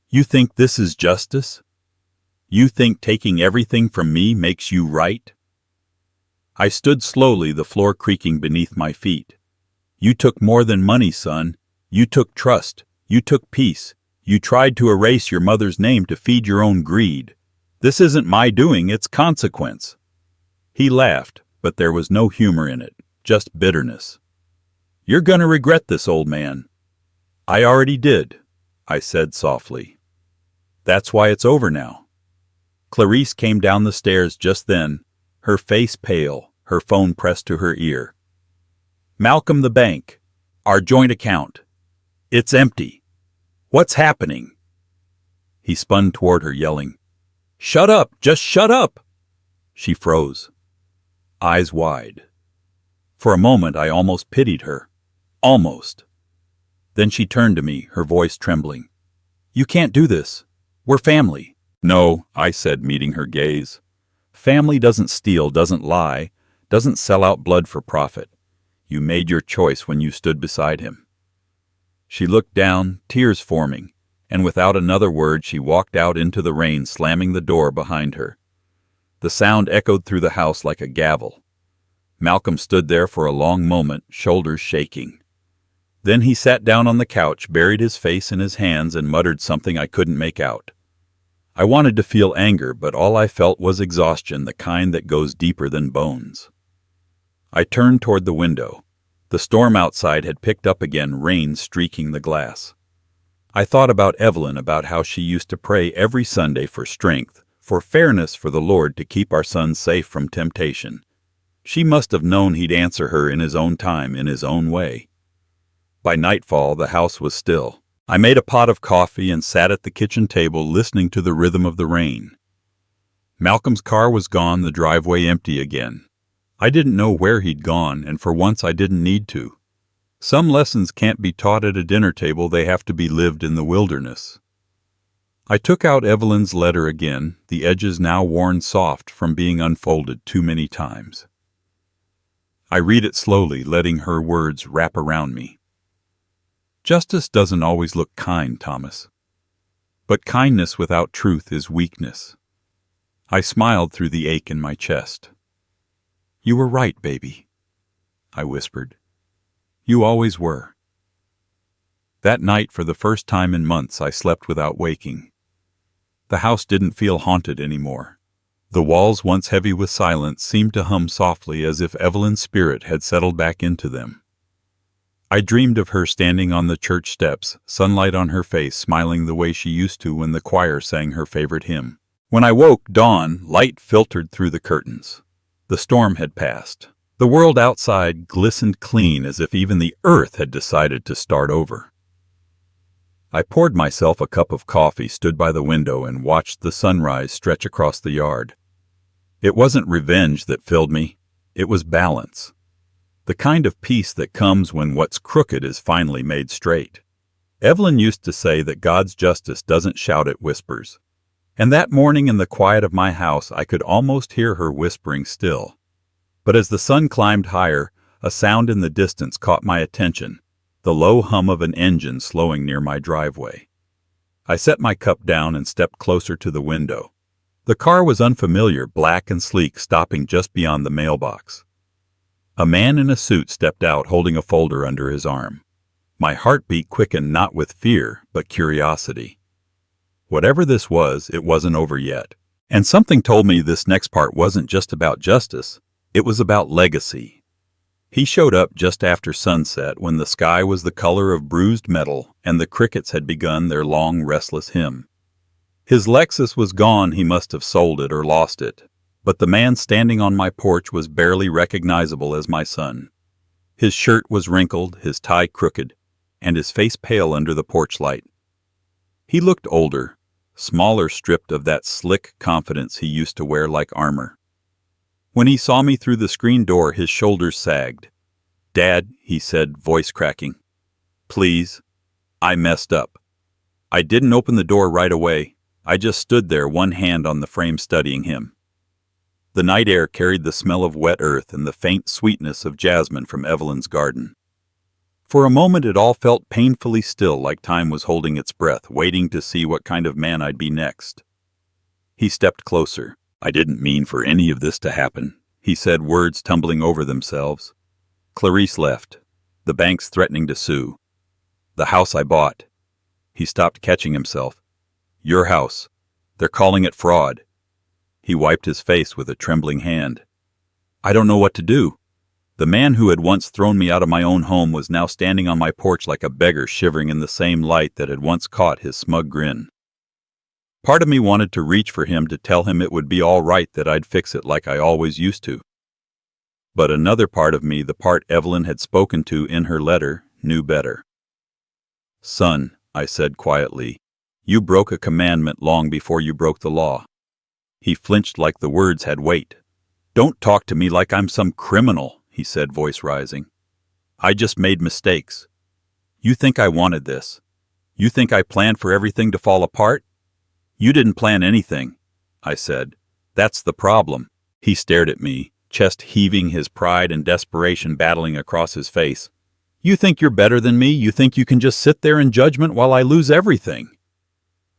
A: "You think this is justice? You think taking everything from me makes you right?" I stood slowly, the floor creaking beneath my feet. "You took more than money, son. You took trust. You took peace. You tried to erase your mother's name to feed your own greed. This isn't my doing, it's consequence." He laughed, but there was no humor in it, just bitterness. "You're gonna regret this, old man." "I already did," I said softly. "That's why it's over now." Clarice came down the stairs just then, her face pale, her phone pressed to her ear. "Malcolm, the bank. Our joint account. It's empty. What's happening?" He spun toward her, yelling, "Shut up! Just shut up!" She froze, eyes wide. For a moment I almost pitied her. Almost. Then she turned to me, her voice trembling. "You can't do this. We're family." "No," I said, meeting her gaze. "Family doesn't steal, doesn't lie, doesn't sell out blood for profit. You made your choice when you stood beside him." She looked down, tears forming, and without another word she walked out into the rain, slamming the door behind her. The sound echoed through the house like a gavel. Malcolm stood there for a long moment, shoulders shaking. Then he sat down on the couch, buried his face in his hands, and muttered something I couldn't make out. I wanted to feel anger, but all I felt was exhaustion, the kind that goes deeper than bones. I turned toward the window. The storm outside had picked up again, rain streaking the glass. I thought about Evelyn, about how she used to pray every Sunday for strength, for fairness, for the Lord to keep our son safe from temptation. She must have known he'd answer her in his own time, in his own way. By nightfall, the house was still. I made a pot of coffee and sat at the kitchen table, listening to the rhythm of the rain. Malcolm's car was gone, the driveway empty again. I didn't know where he'd gone, and for once I didn't need to. Some lessons can't be taught at a dinner table, they have to be lived in the wilderness. I took out Evelyn's letter again, the edges now worn soft from being unfolded too many times. I read it slowly, letting her words wrap around me. "Justice doesn't always look kind, Thomas. But kindness without truth is weakness." I smiled through the ache in my chest. "You were right, baby," I whispered. "You always were." That night, for the first time in months, I slept without waking. The house didn't feel haunted anymore. The walls, once heavy with silence, seemed to hum softly as if Evelyn's spirit had settled back into them. I dreamed of her standing on the church steps, sunlight on her face, smiling the way she used to when the choir sang her favorite hymn. When I woke, dawn, light filtered through the curtains. The storm had passed. The world outside glistened clean, as if even the earth had decided to start over. I poured myself a cup of coffee, stood by the window, and watched the sunrise stretch across the yard. It wasn't revenge that filled me. It was balance. The kind of peace that comes when what's crooked is finally made straight. Evelyn used to say that God's justice doesn't shout, it whispers. And that morning in the quiet of my house, I could almost hear her whispering still. But as the sun climbed higher, a sound in the distance caught my attention, the low hum of an engine slowing near my driveway. I set my cup down and stepped closer to the window. The car was unfamiliar, black and sleek, stopping just beyond the mailbox. A man in a suit stepped out, holding a folder under his arm. My heartbeat quickened, not with fear, but curiosity. Whatever this was, it wasn't over yet. And something told me this next part wasn't just about justice. It was about legacy. He showed up just after sunset, when the sky was the color of bruised metal and the crickets had begun their long, restless hymn. His Lexus was gone. He must have sold it or lost it. But the man standing on my porch was barely recognizable as my son. His shirt was wrinkled, his tie crooked, and his face pale under the porch light. He looked older, smaller, stripped of that slick confidence he used to wear like armor. When he saw me through the screen door, his shoulders sagged. "Dad," he said, voice cracking. "Please. I messed up. I didn't open the door right away. I just stood there, one hand on the frame, studying him." The night air carried the smell of wet earth and the faint sweetness of jasmine from Evelyn's garden. For a moment it all felt painfully still, like time was holding its breath, waiting to see what kind of man I'd be next. He stepped closer. "I didn't mean for any of this to happen," he said, words tumbling over themselves. "Clarice left. The bank's threatening to sue. The house I bought." He stopped, catching himself. "Your house. They're calling it fraud." He wiped his face with a trembling hand. "I don't know what to do." The man who had once thrown me out of my own home was now standing on my porch like a beggar, shivering in the same light that had once caught his smug grin. Part of me wanted to reach for him to tell him it would be all right, that I'd fix it like I always used to. But another part of me, the part Evelyn had spoken to in her letter, knew better. "Son," I said quietly, "you broke a commandment long before you broke the law." He flinched like the words had weight. "Don't talk to me like I'm some criminal," he said, voice rising. "I just made mistakes. You think I wanted this? You think I planned for everything to fall apart? You didn't plan anything," I said. "That's the problem." He stared at me, chest heaving, his pride and desperation battling across his face. "You think you're better than me? You think you can just sit there in judgment while I lose everything?"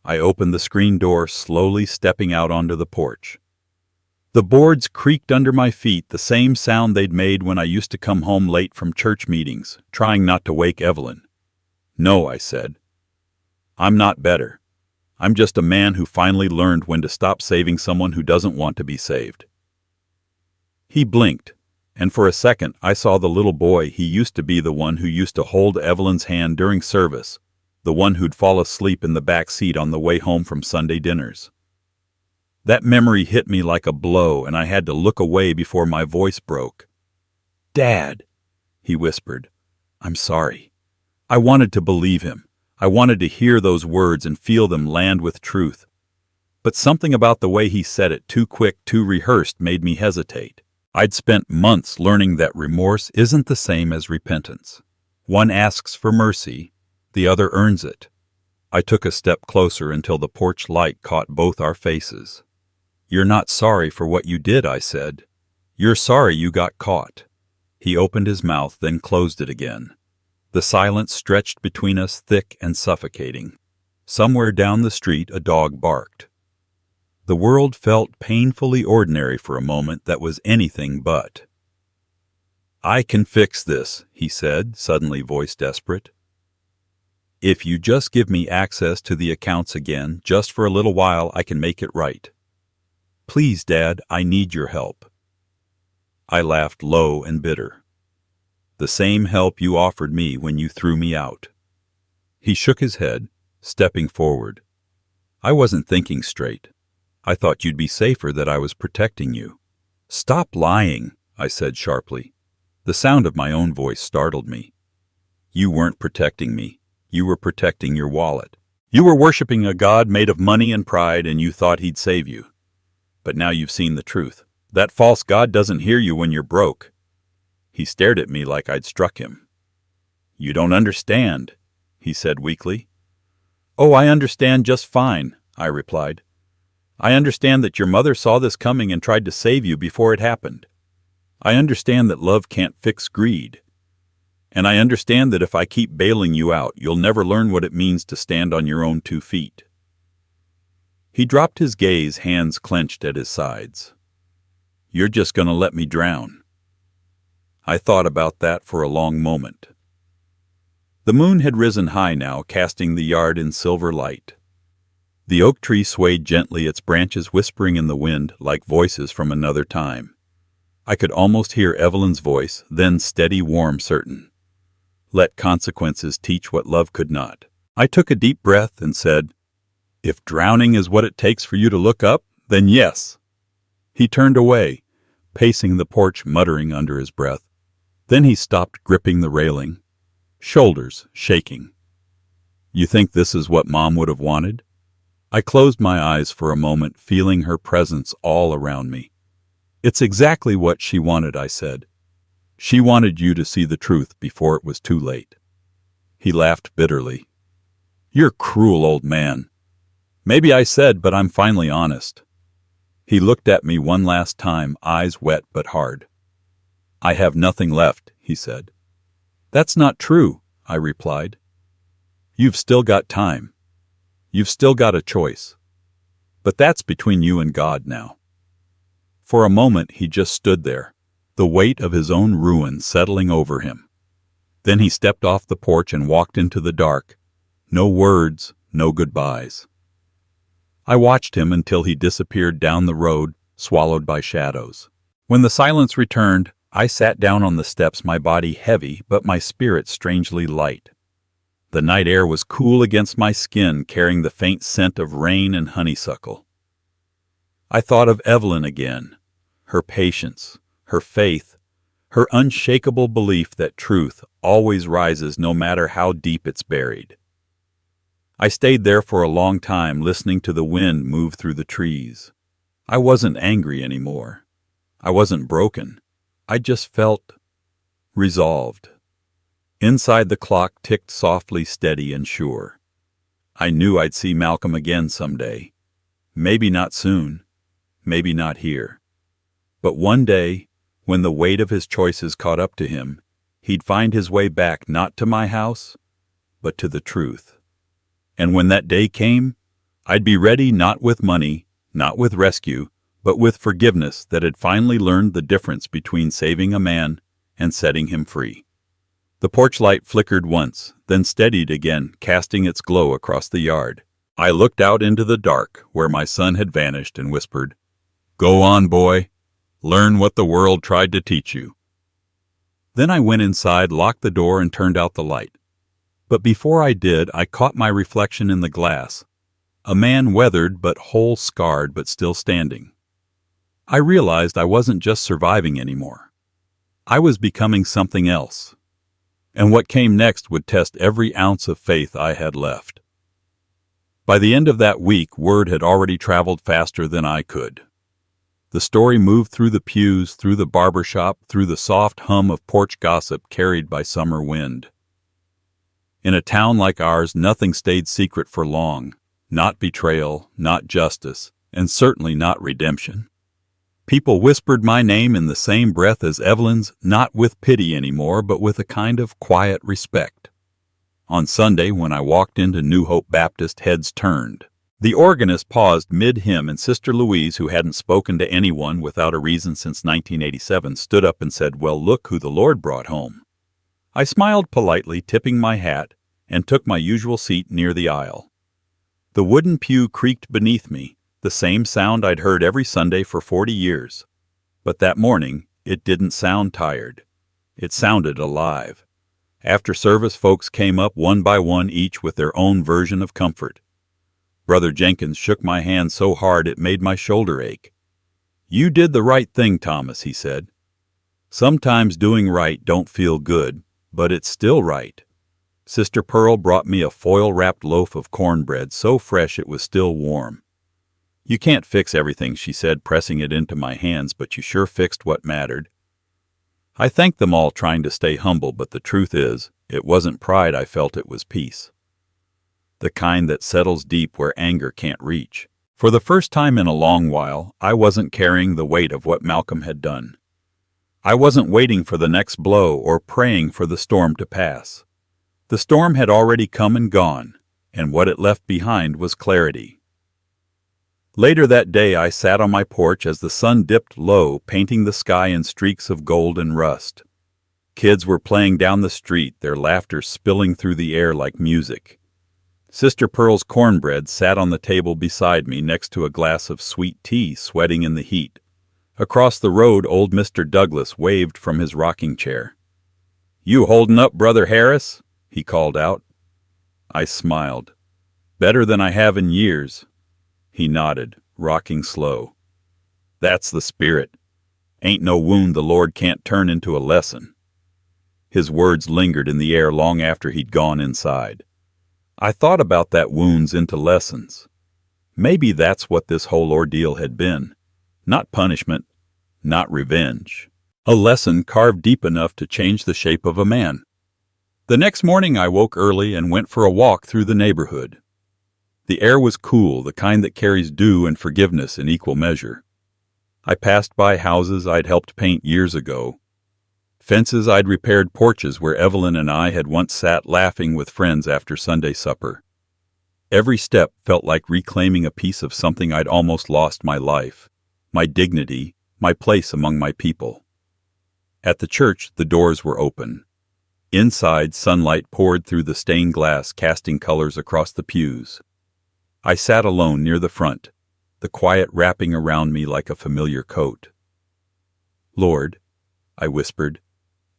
A: I opened the screen door, slowly stepping out onto the porch. The boards creaked under my feet, the same sound they'd made when I used to come home late from church meetings, trying not to wake Evelyn. "No," I said. "I'm not better. I'm just a man who finally learned when to stop saving someone who doesn't want to be saved." He blinked, and for a second I saw the little boy he used to be, the one who used to hold Evelyn's hand during service, the one who'd fall asleep in the back seat on the way home from Sunday dinners. That memory hit me like a blow, and I had to look away before my voice broke. "Dad," he whispered, "I'm sorry." I wanted to believe him. I wanted to hear those words and feel them land with truth. But something about the way he said it, too quick, too rehearsed, made me hesitate. I'd spent months learning that remorse isn't the same as repentance. One asks for mercy, the other earns it. I took a step closer until the porch light caught both our faces. "You're not sorry for what you did," I said. "You're sorry you got caught." He opened his mouth, then closed it again. The silence stretched between us, thick and suffocating. Somewhere down the street a dog barked. The world felt painfully ordinary for a moment that was anything but. "I can fix this," he said, suddenly, voice desperate. If you just give me access to the accounts again, just for a little while, I can make it right. Please, Dad, I need your help." I laughed low and bitter. "The same help you offered me when you threw me out." He shook his head, stepping forward. "I wasn't thinking straight. I thought you'd be safer that I was protecting you." "Stop lying," I said sharply. The sound of my own voice startled me. "You weren't protecting me. You were protecting your wallet. You were worshiping a god made of money and pride, and you thought he'd save you. But now you've seen the truth. That false god doesn't hear you when you're broke." He stared at me like I'd struck him. "You don't understand," he said weakly. "Oh, I understand just fine," I replied. "I understand that your mother saw this coming and tried to save you before it happened. I understand that love can't fix greed. And I understand that if I keep bailing you out, you'll never learn what it means to stand on your own 2 feet." He dropped his gaze, hands clenched at his sides. "You're just going to let me drown." I thought about that for a long moment. The moon had risen high now, casting the yard in silver light. The oak tree swayed gently, its branches whispering in the wind like voices from another time. I could almost hear Evelyn's voice, then steady, warm, certain. "Let consequences teach what love could not." I took a deep breath and said, "If drowning is what it takes for you to look up, then yes." He turned away, pacing the porch, muttering under his breath. Then he stopped, gripping the railing, shoulders shaking. "You think this is what Mom would have wanted?" I closed my eyes for a moment, feeling her presence all around me. "It's exactly what she wanted," I said. "She wanted you to see the truth before it was too late." He laughed bitterly. "You're cruel, old man." "Maybe I said, but I'm finally honest." He looked at me one last time, eyes wet but hard. "I have nothing left," he said. "That's not true," I replied. "You've still got time. You've still got a choice. But that's between you and God now." For a moment he just stood there, the weight of his own ruin settling over him. Then he stepped off the porch and walked into the dark. No words, no goodbyes. I watched him until he disappeared down the road, swallowed by shadows. When the silence returned, I sat down on the steps, my body heavy but my spirit strangely light. The night air was cool against my skin, carrying the faint scent of rain and honeysuckle. I thought of Evelyn again, her patience, her faith, her unshakable belief that truth always rises no matter how deep it's buried. I stayed there for a long time, listening to the wind move through the trees. I wasn't angry anymore. I wasn't broken. I just felt resolved. Inside, the clock ticked softly, steady and sure. I knew I'd see Malcolm again someday. Maybe not soon. Maybe not here. But one day, when the weight of his choices caught up to him, he'd find his way back, not to my house, but to the truth. And when that day came, I'd be ready, not with money, not with rescue, but with forgiveness that had finally learned the difference between saving a man and setting him free. The porch light flickered once, then steadied again, casting its glow across the yard. I looked out into the dark, where my son had vanished, and whispered, "Go on, boy. Learn what the world tried to teach you." Then I went inside, locked the door, and turned out the light. But before I did, I caught my reflection in the glass. A man, weathered but whole, scarred but still standing. I realized I wasn't just surviving anymore. I was becoming something else. And what came next would test every ounce of faith I had left. By the end of that week, word had already traveled faster than I could. The story moved through the pews, through the barber shop, through the soft hum of porch gossip carried by summer wind. In a town like ours, nothing stayed secret for long. Not betrayal, not justice, and certainly not redemption. People whispered my name in the same breath as Evelyn's, not with pity anymore, but with a kind of quiet respect. On Sunday, when I walked into New Hope Baptist, heads turned. The organist paused mid-hymn, and Sister Louise, who hadn't spoken to anyone without a reason since 1987, stood up and said, "Well, look who the Lord brought home." I smiled politely, tipping my hat, and took my usual seat near the aisle. The wooden pew creaked beneath me, the same sound I'd heard every Sunday for 40 years. But that morning, it didn't sound tired. It sounded alive. After service, folks came up one by one, each with their own version of comfort. Brother Jenkins shook my hand so hard it made my shoulder ache. "You did the right thing, Thomas," he said. "Sometimes doing right don't feel good, but it's still right." Sister Pearl brought me a foil-wrapped loaf of cornbread so fresh it was still warm. "You can't fix everything," she said, pressing it into my hands, "but you sure fixed what mattered." I thanked them all, trying to stay humble, but the truth is, it wasn't pride I felt, it was peace. The kind that settles deep where anger can't reach. For the first time in a long while, I wasn't carrying the weight of what Malcolm had done. I wasn't waiting for the next blow or praying for the storm to pass. The storm had already come and gone, and what it left behind was clarity. Later that day, I sat on my porch as the sun dipped low, painting the sky in streaks of gold and rust. Kids were playing down the street, their laughter spilling through the air like music. Sister Pearl's cornbread sat on the table beside me next to a glass of sweet tea sweating in the heat. Across the road, old Mr. Douglas waved from his rocking chair. "You holdin' up, Brother Harris?" he called out. I smiled. "Better than I have in years." He nodded, rocking slow. "That's the spirit. Ain't no wound the Lord can't turn into a lesson." His words lingered in the air long after he'd gone inside. I thought about that, wounds into lessons. Maybe that's what this whole ordeal had been. Not punishment, not revenge. A lesson carved deep enough to change the shape of a man. The next morning I woke early and went for a walk through the neighborhood. The air was cool, the kind that carries dew and forgiveness in equal measure. I passed by houses I'd helped paint years ago. Fences I'd repaired, porches where Evelyn and I had once sat laughing with friends after Sunday supper. Every step felt like reclaiming a piece of something I'd almost lost: my life, my dignity, my place among my people. At the church, the doors were open. Inside, sunlight poured through the stained glass, casting colors across the pews. I sat alone near the front, the quiet wrapping around me like a familiar coat. "Lord," I whispered,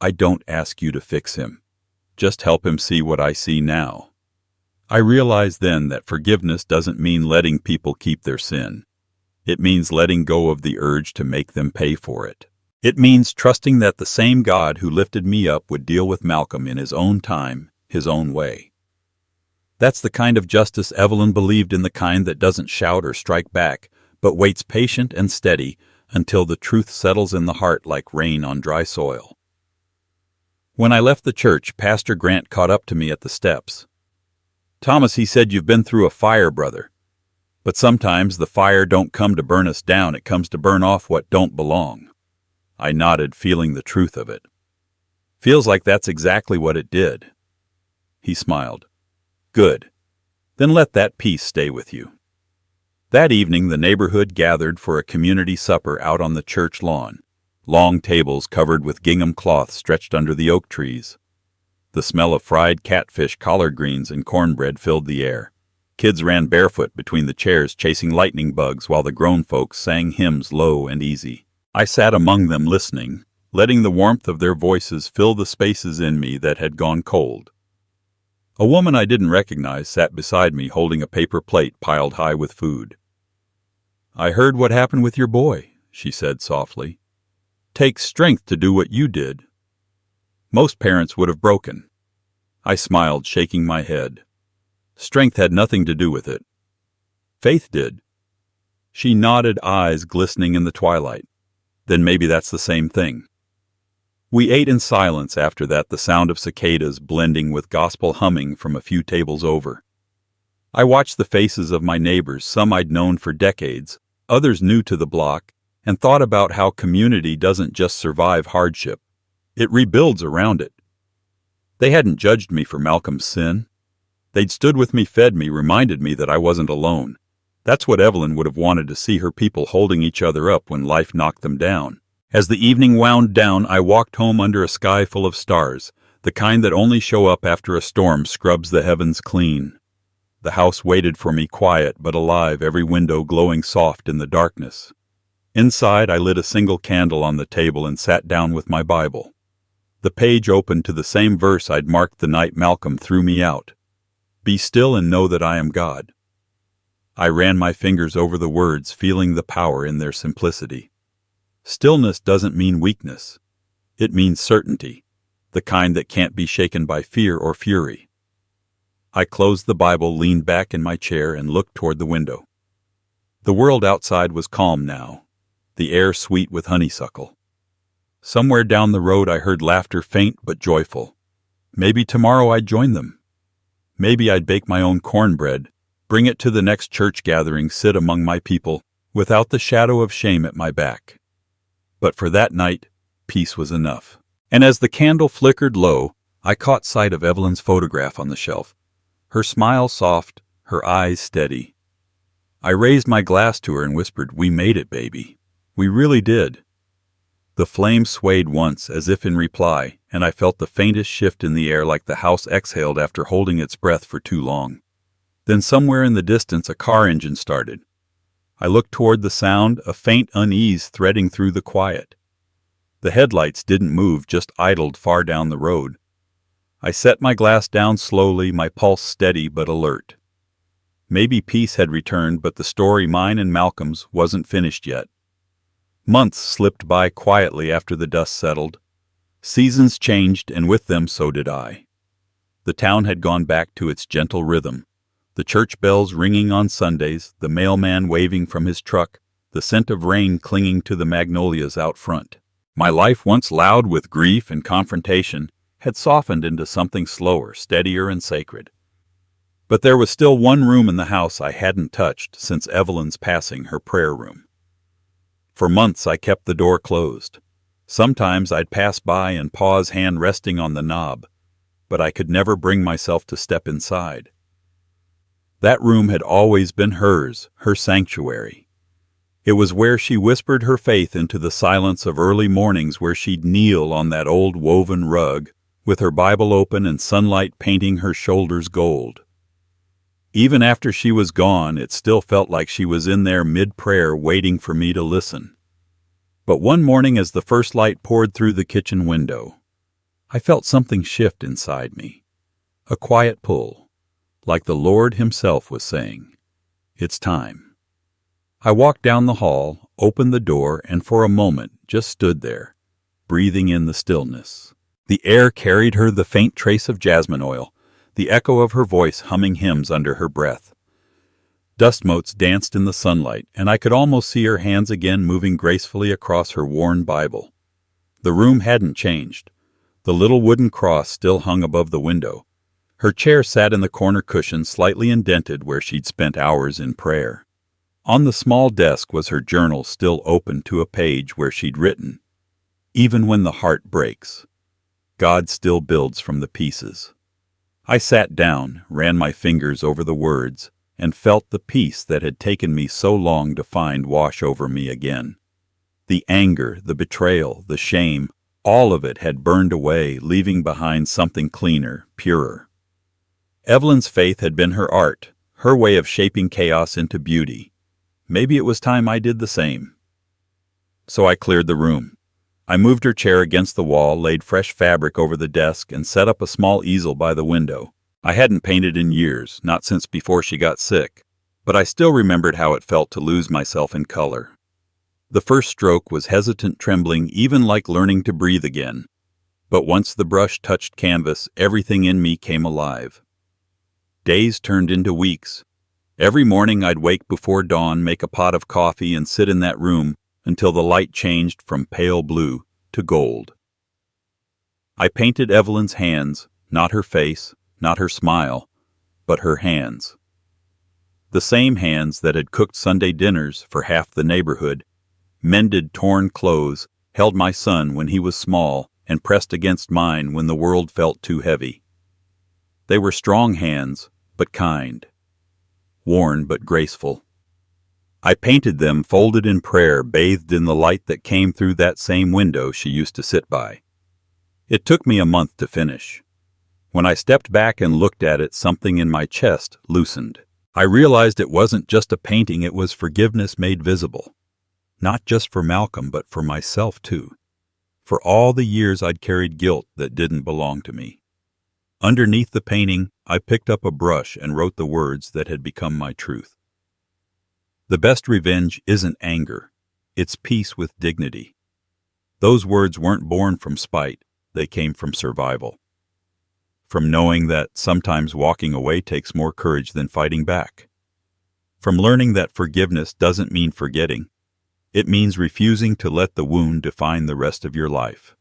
A: "I don't ask you to fix him. Just help him see what I see now." I realized then that forgiveness doesn't mean letting people keep their sin. It means letting go of the urge to make them pay for it. It means trusting that the same God who lifted me up would deal with Malcolm in his own time, his own way. That's the kind of justice Evelyn believed in, the kind that doesn't shout or strike back, but waits patient and steady until the truth settles in the heart like rain on dry soil. When I left the church, Pastor Grant caught up to me at the steps. "Thomas," he said, "you've been through a fire, brother. But sometimes the fire don't come to burn us down, it comes to burn off what don't belong." I nodded, feeling the truth of it. "Feels like that's exactly what it did." He smiled. "Good. Then let that peace stay with you." That evening the neighborhood gathered for a community supper out on the church lawn. Long tables covered with gingham cloth stretched under the oak trees. The smell of fried catfish, collard greens, and cornbread filled the air. Kids ran barefoot between the chairs, chasing lightning bugs, while the grown folks sang hymns low and easy. I sat among them listening, letting the warmth of their voices fill the spaces in me that had gone cold. A woman I didn't recognize sat beside me, holding a paper plate piled high with food. "I heard what happened with your boy," she said softly. "Takes strength to do what you did. Most parents would have broken." I smiled, shaking my head. Strength had nothing to do with it. Faith did. She nodded, eyes glistening in the twilight. Then maybe that's the same thing. We ate in silence after that, the sound of cicadas blending with gospel humming from a few tables over. I watched the faces of my neighbors, some I'd known for decades, others new to the block, and thought about how community doesn't just survive hardship. It rebuilds around it. They hadn't judged me for Malcolm's sin. They'd stood with me, fed me, reminded me that I wasn't alone. That's what Evelyn would have wanted to see, her people holding each other up when life knocked them down. As the evening wound down, I walked home under a sky full of stars, the kind that only show up after a storm scrubs the heavens clean. The house waited for me, quiet but alive, every window glowing soft in the darkness. Inside, I lit a single candle on the table and sat down with my Bible. The page opened to the same verse I'd marked the night Malcolm threw me out. Be still and know that I am God. I ran my fingers over the words, feeling the power in their simplicity. Stillness doesn't mean weakness. It means certainty, the kind that can't be shaken by fear or fury. I closed the Bible, leaned back in my chair, and looked toward the window. The world outside was calm now, the air sweet with honeysuckle. Somewhere down the road I heard laughter, faint but joyful. Maybe tomorrow I'd join them. Maybe I'd bake my own cornbread, bring it to the next church gathering, sit among my people, without the shadow of shame at my back. But for that night, peace was enough. And as the candle flickered low, I caught sight of Evelyn's photograph on the shelf. Her smile soft, her eyes steady. I raised my glass to her and whispered, "We made it, baby. We really did." The flame swayed once, as if in reply, and I felt the faintest shift in the air, like the house exhaled after holding its breath for too long. Then somewhere in the distance a car engine started. I looked toward the sound, a faint unease threading through the quiet. The headlights didn't move, just idled far down the road. I set my glass down slowly, my pulse steady but alert. Maybe peace had returned, but the story, mine and Malcolm's, wasn't finished yet. Months slipped by quietly after the dust settled. Seasons changed, and with them so did I. The town had gone back to its gentle rhythm. The church bells ringing on Sundays, the mailman waving from his truck, the scent of rain clinging to the magnolias out front. My life, once loud with grief and confrontation, had softened into something slower, steadier, and sacred. But there was still one room in the house I hadn't touched since Evelyn's passing, her prayer room. For months I kept the door closed. Sometimes I'd pass by and pause, hand resting on the knob, but I could never bring myself to step inside. That room had always been hers, her sanctuary. It was where she whispered her faith into the silence of early mornings, where she'd kneel on that old woven rug, with her Bible open and sunlight painting her shoulders gold. Even after she was gone, it still felt like she was in there mid-prayer, waiting for me to listen. But one morning, as the first light poured through the kitchen window, I felt something shift inside me. A quiet pull, like the Lord himself was saying, "It's time." I walked down the hall, opened the door, and for a moment just stood there, breathing in the stillness. The air carried her, the faint trace of jasmine oil, the echo of her voice humming hymns under her breath. Dust motes danced in the sunlight, and I could almost see her hands again moving gracefully across her worn Bible. The room hadn't changed. The little wooden cross still hung above the window. Her chair sat in the corner cushion, slightly indented where she'd spent hours in prayer. On the small desk was her journal, still open to a page where she'd written, "Even when the heart breaks, God still builds from the pieces." I sat down, ran my fingers over the words, and felt the peace that had taken me so long to find wash over me again. The anger, the betrayal, the shame, all of it had burned away, leaving behind something cleaner, purer. Evelyn's faith had been her art, her way of shaping chaos into beauty. Maybe it was time I did the same. So I cleared the room. I moved her chair against the wall, laid fresh fabric over the desk, and set up a small easel by the window. I hadn't painted in years, not since before she got sick, but I still remembered how it felt to lose myself in color. The first stroke was hesitant, trembling, even like learning to breathe again. But once the brush touched canvas, everything in me came alive. Days turned into weeks. Every morning I'd wake before dawn, make a pot of coffee, and sit in that room until the light changed from pale blue to gold. I painted Evelyn's hands, not her face, not her smile, but her hands. The same hands that had cooked Sunday dinners for half the neighborhood, mended torn clothes, held my son when he was small, and pressed against mine when the world felt too heavy. They were strong hands, but kind. Worn but graceful. I painted them folded in prayer, bathed in the light that came through that same window she used to sit by. It took me a month to finish. When I stepped back and looked at it, something in my chest loosened. I realized it wasn't just a painting, it was forgiveness made visible. Not just for Malcolm, but for myself too. For all the years I'd carried guilt that didn't belong to me. Underneath the painting, I picked up a brush and wrote the words that had become my truth. The best revenge isn't anger, it's peace with dignity. Those words weren't born from spite, they came from survival. From knowing that sometimes walking away takes more courage than fighting back. From learning that forgiveness doesn't mean forgetting. It means refusing to let the wound define the rest of your life.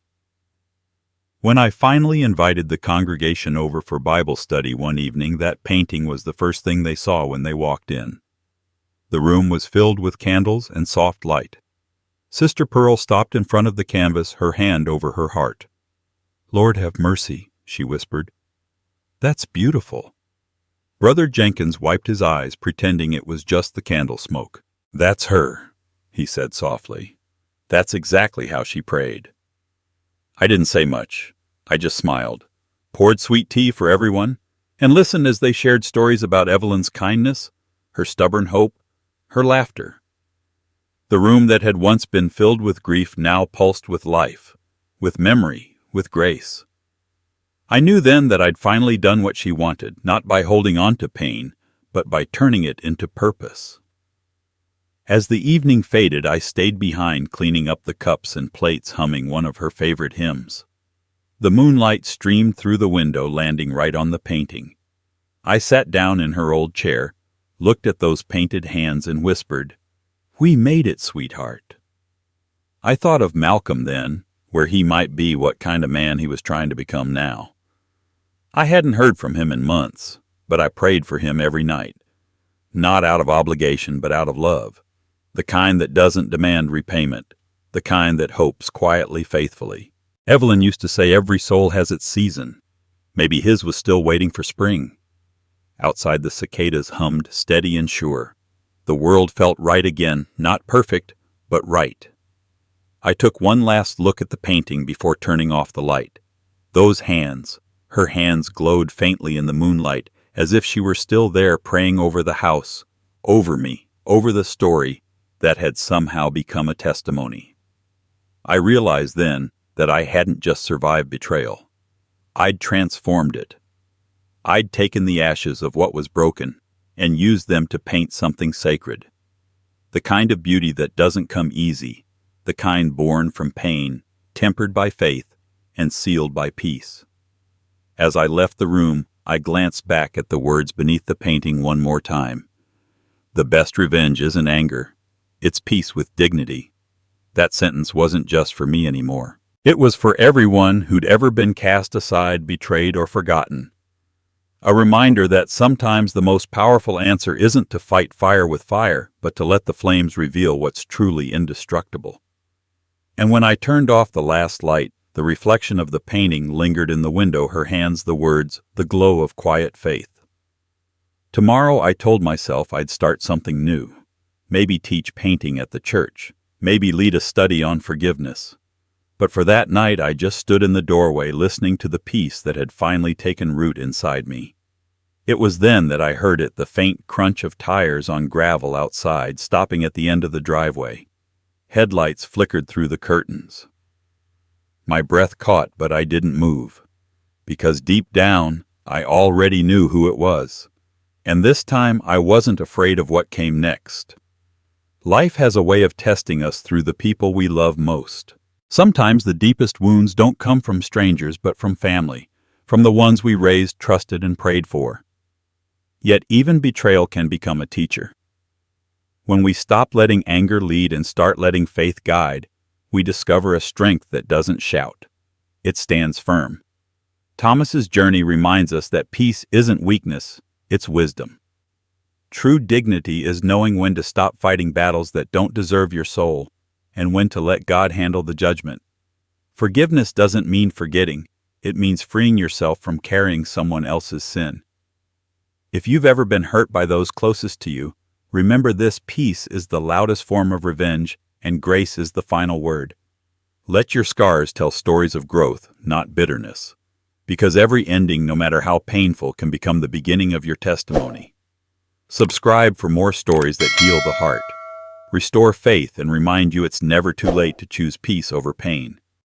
A: When I finally invited the congregation over for Bible study one evening, that painting was the first thing they saw when they walked in. The room was filled with candles and soft light. Sister Pearl stopped in front of the canvas, her hand over her heart. "Lord have mercy," she whispered. "That's beautiful." Brother Jenkins wiped his eyes, pretending it was just the candle smoke. "That's her," he said softly. "That's exactly how she prayed." I didn't say much. I just smiled, poured sweet tea for everyone, and listened as they shared stories about Evelyn's kindness, her stubborn hope, her laughter. The room that had once been filled with grief now pulsed with life, with memory, with grace. I knew then that I'd finally done what she wanted, not by holding on to pain, but by turning it into purpose. As the evening faded, I stayed behind, cleaning up the cups and plates, humming one of her favorite hymns. The moonlight streamed through the window, landing right on the painting. I sat down in her old chair, looked at those painted hands, and whispered, "We made it, sweetheart." I thought of Malcolm then, where he might be, what kind of man he was trying to become now. I hadn't heard from him in months, but I prayed for him every night. Not out of obligation, but out of love. The kind that doesn't demand repayment. The kind that hopes quietly, faithfully. Evelyn used to say every soul has its season. Maybe his was still waiting for spring. Outside, the cicadas hummed steady and sure. The world felt right again, not perfect, but right. I took one last look at the painting before turning off the light. Those hands, her hands glowed faintly in the moonlight, as if she were still there, praying over the house, over me, over the story that had somehow become a testimony. I realized then that I hadn't just survived betrayal. I'd transformed it. I'd taken the ashes of what was broken and used them to paint something sacred. The kind of beauty that doesn't come easy, the kind born from pain, tempered by faith, and sealed by peace. As I left the room, I glanced back at the words beneath the painting one more time. The best revenge isn't anger. It's peace with dignity. That sentence wasn't just for me anymore. It was for everyone who'd ever been cast aside, betrayed, or forgotten. A reminder that sometimes the most powerful answer isn't to fight fire with fire, but to let the flames reveal what's truly indestructible. And when I turned off the last light, the reflection of the painting lingered in the window, her hands, the words, the glow of quiet faith. Tomorrow, I told myself, I'd start something new. Maybe teach painting at the church. Maybe lead a study on forgiveness. But for that night, I just stood in the doorway, listening to the peace that had finally taken root inside me. It was then that I heard it, the faint crunch of tires on gravel outside, stopping at the end of the driveway. Headlights flickered through the curtains. My breath caught, but I didn't move. Because deep down, I already knew who it was. And this time, I wasn't afraid of what came next. Life has a way of testing us through the people we love most. Sometimes the deepest wounds don't come from strangers, but from family, from the ones we raised, trusted, and prayed for. Yet even betrayal can become a teacher. When we stop letting anger lead and start letting faith guide, we discover a strength that doesn't shout. It stands firm. Thomas's journey reminds us that peace isn't weakness, it's wisdom. True dignity is knowing when to stop fighting battles that don't deserve your soul, and when to let God handle the judgment. Forgiveness doesn't mean forgetting. It means freeing yourself from carrying someone else's sin. If you've ever been hurt by those closest to you, remember this: peace is the loudest form of revenge, and grace is the final word. Let your scars tell stories of growth, not bitterness. Because every ending, no matter how painful, can become the beginning of your testimony. Subscribe for more stories that heal the heart, restore faith, and remind you it's never too late to choose peace over pain.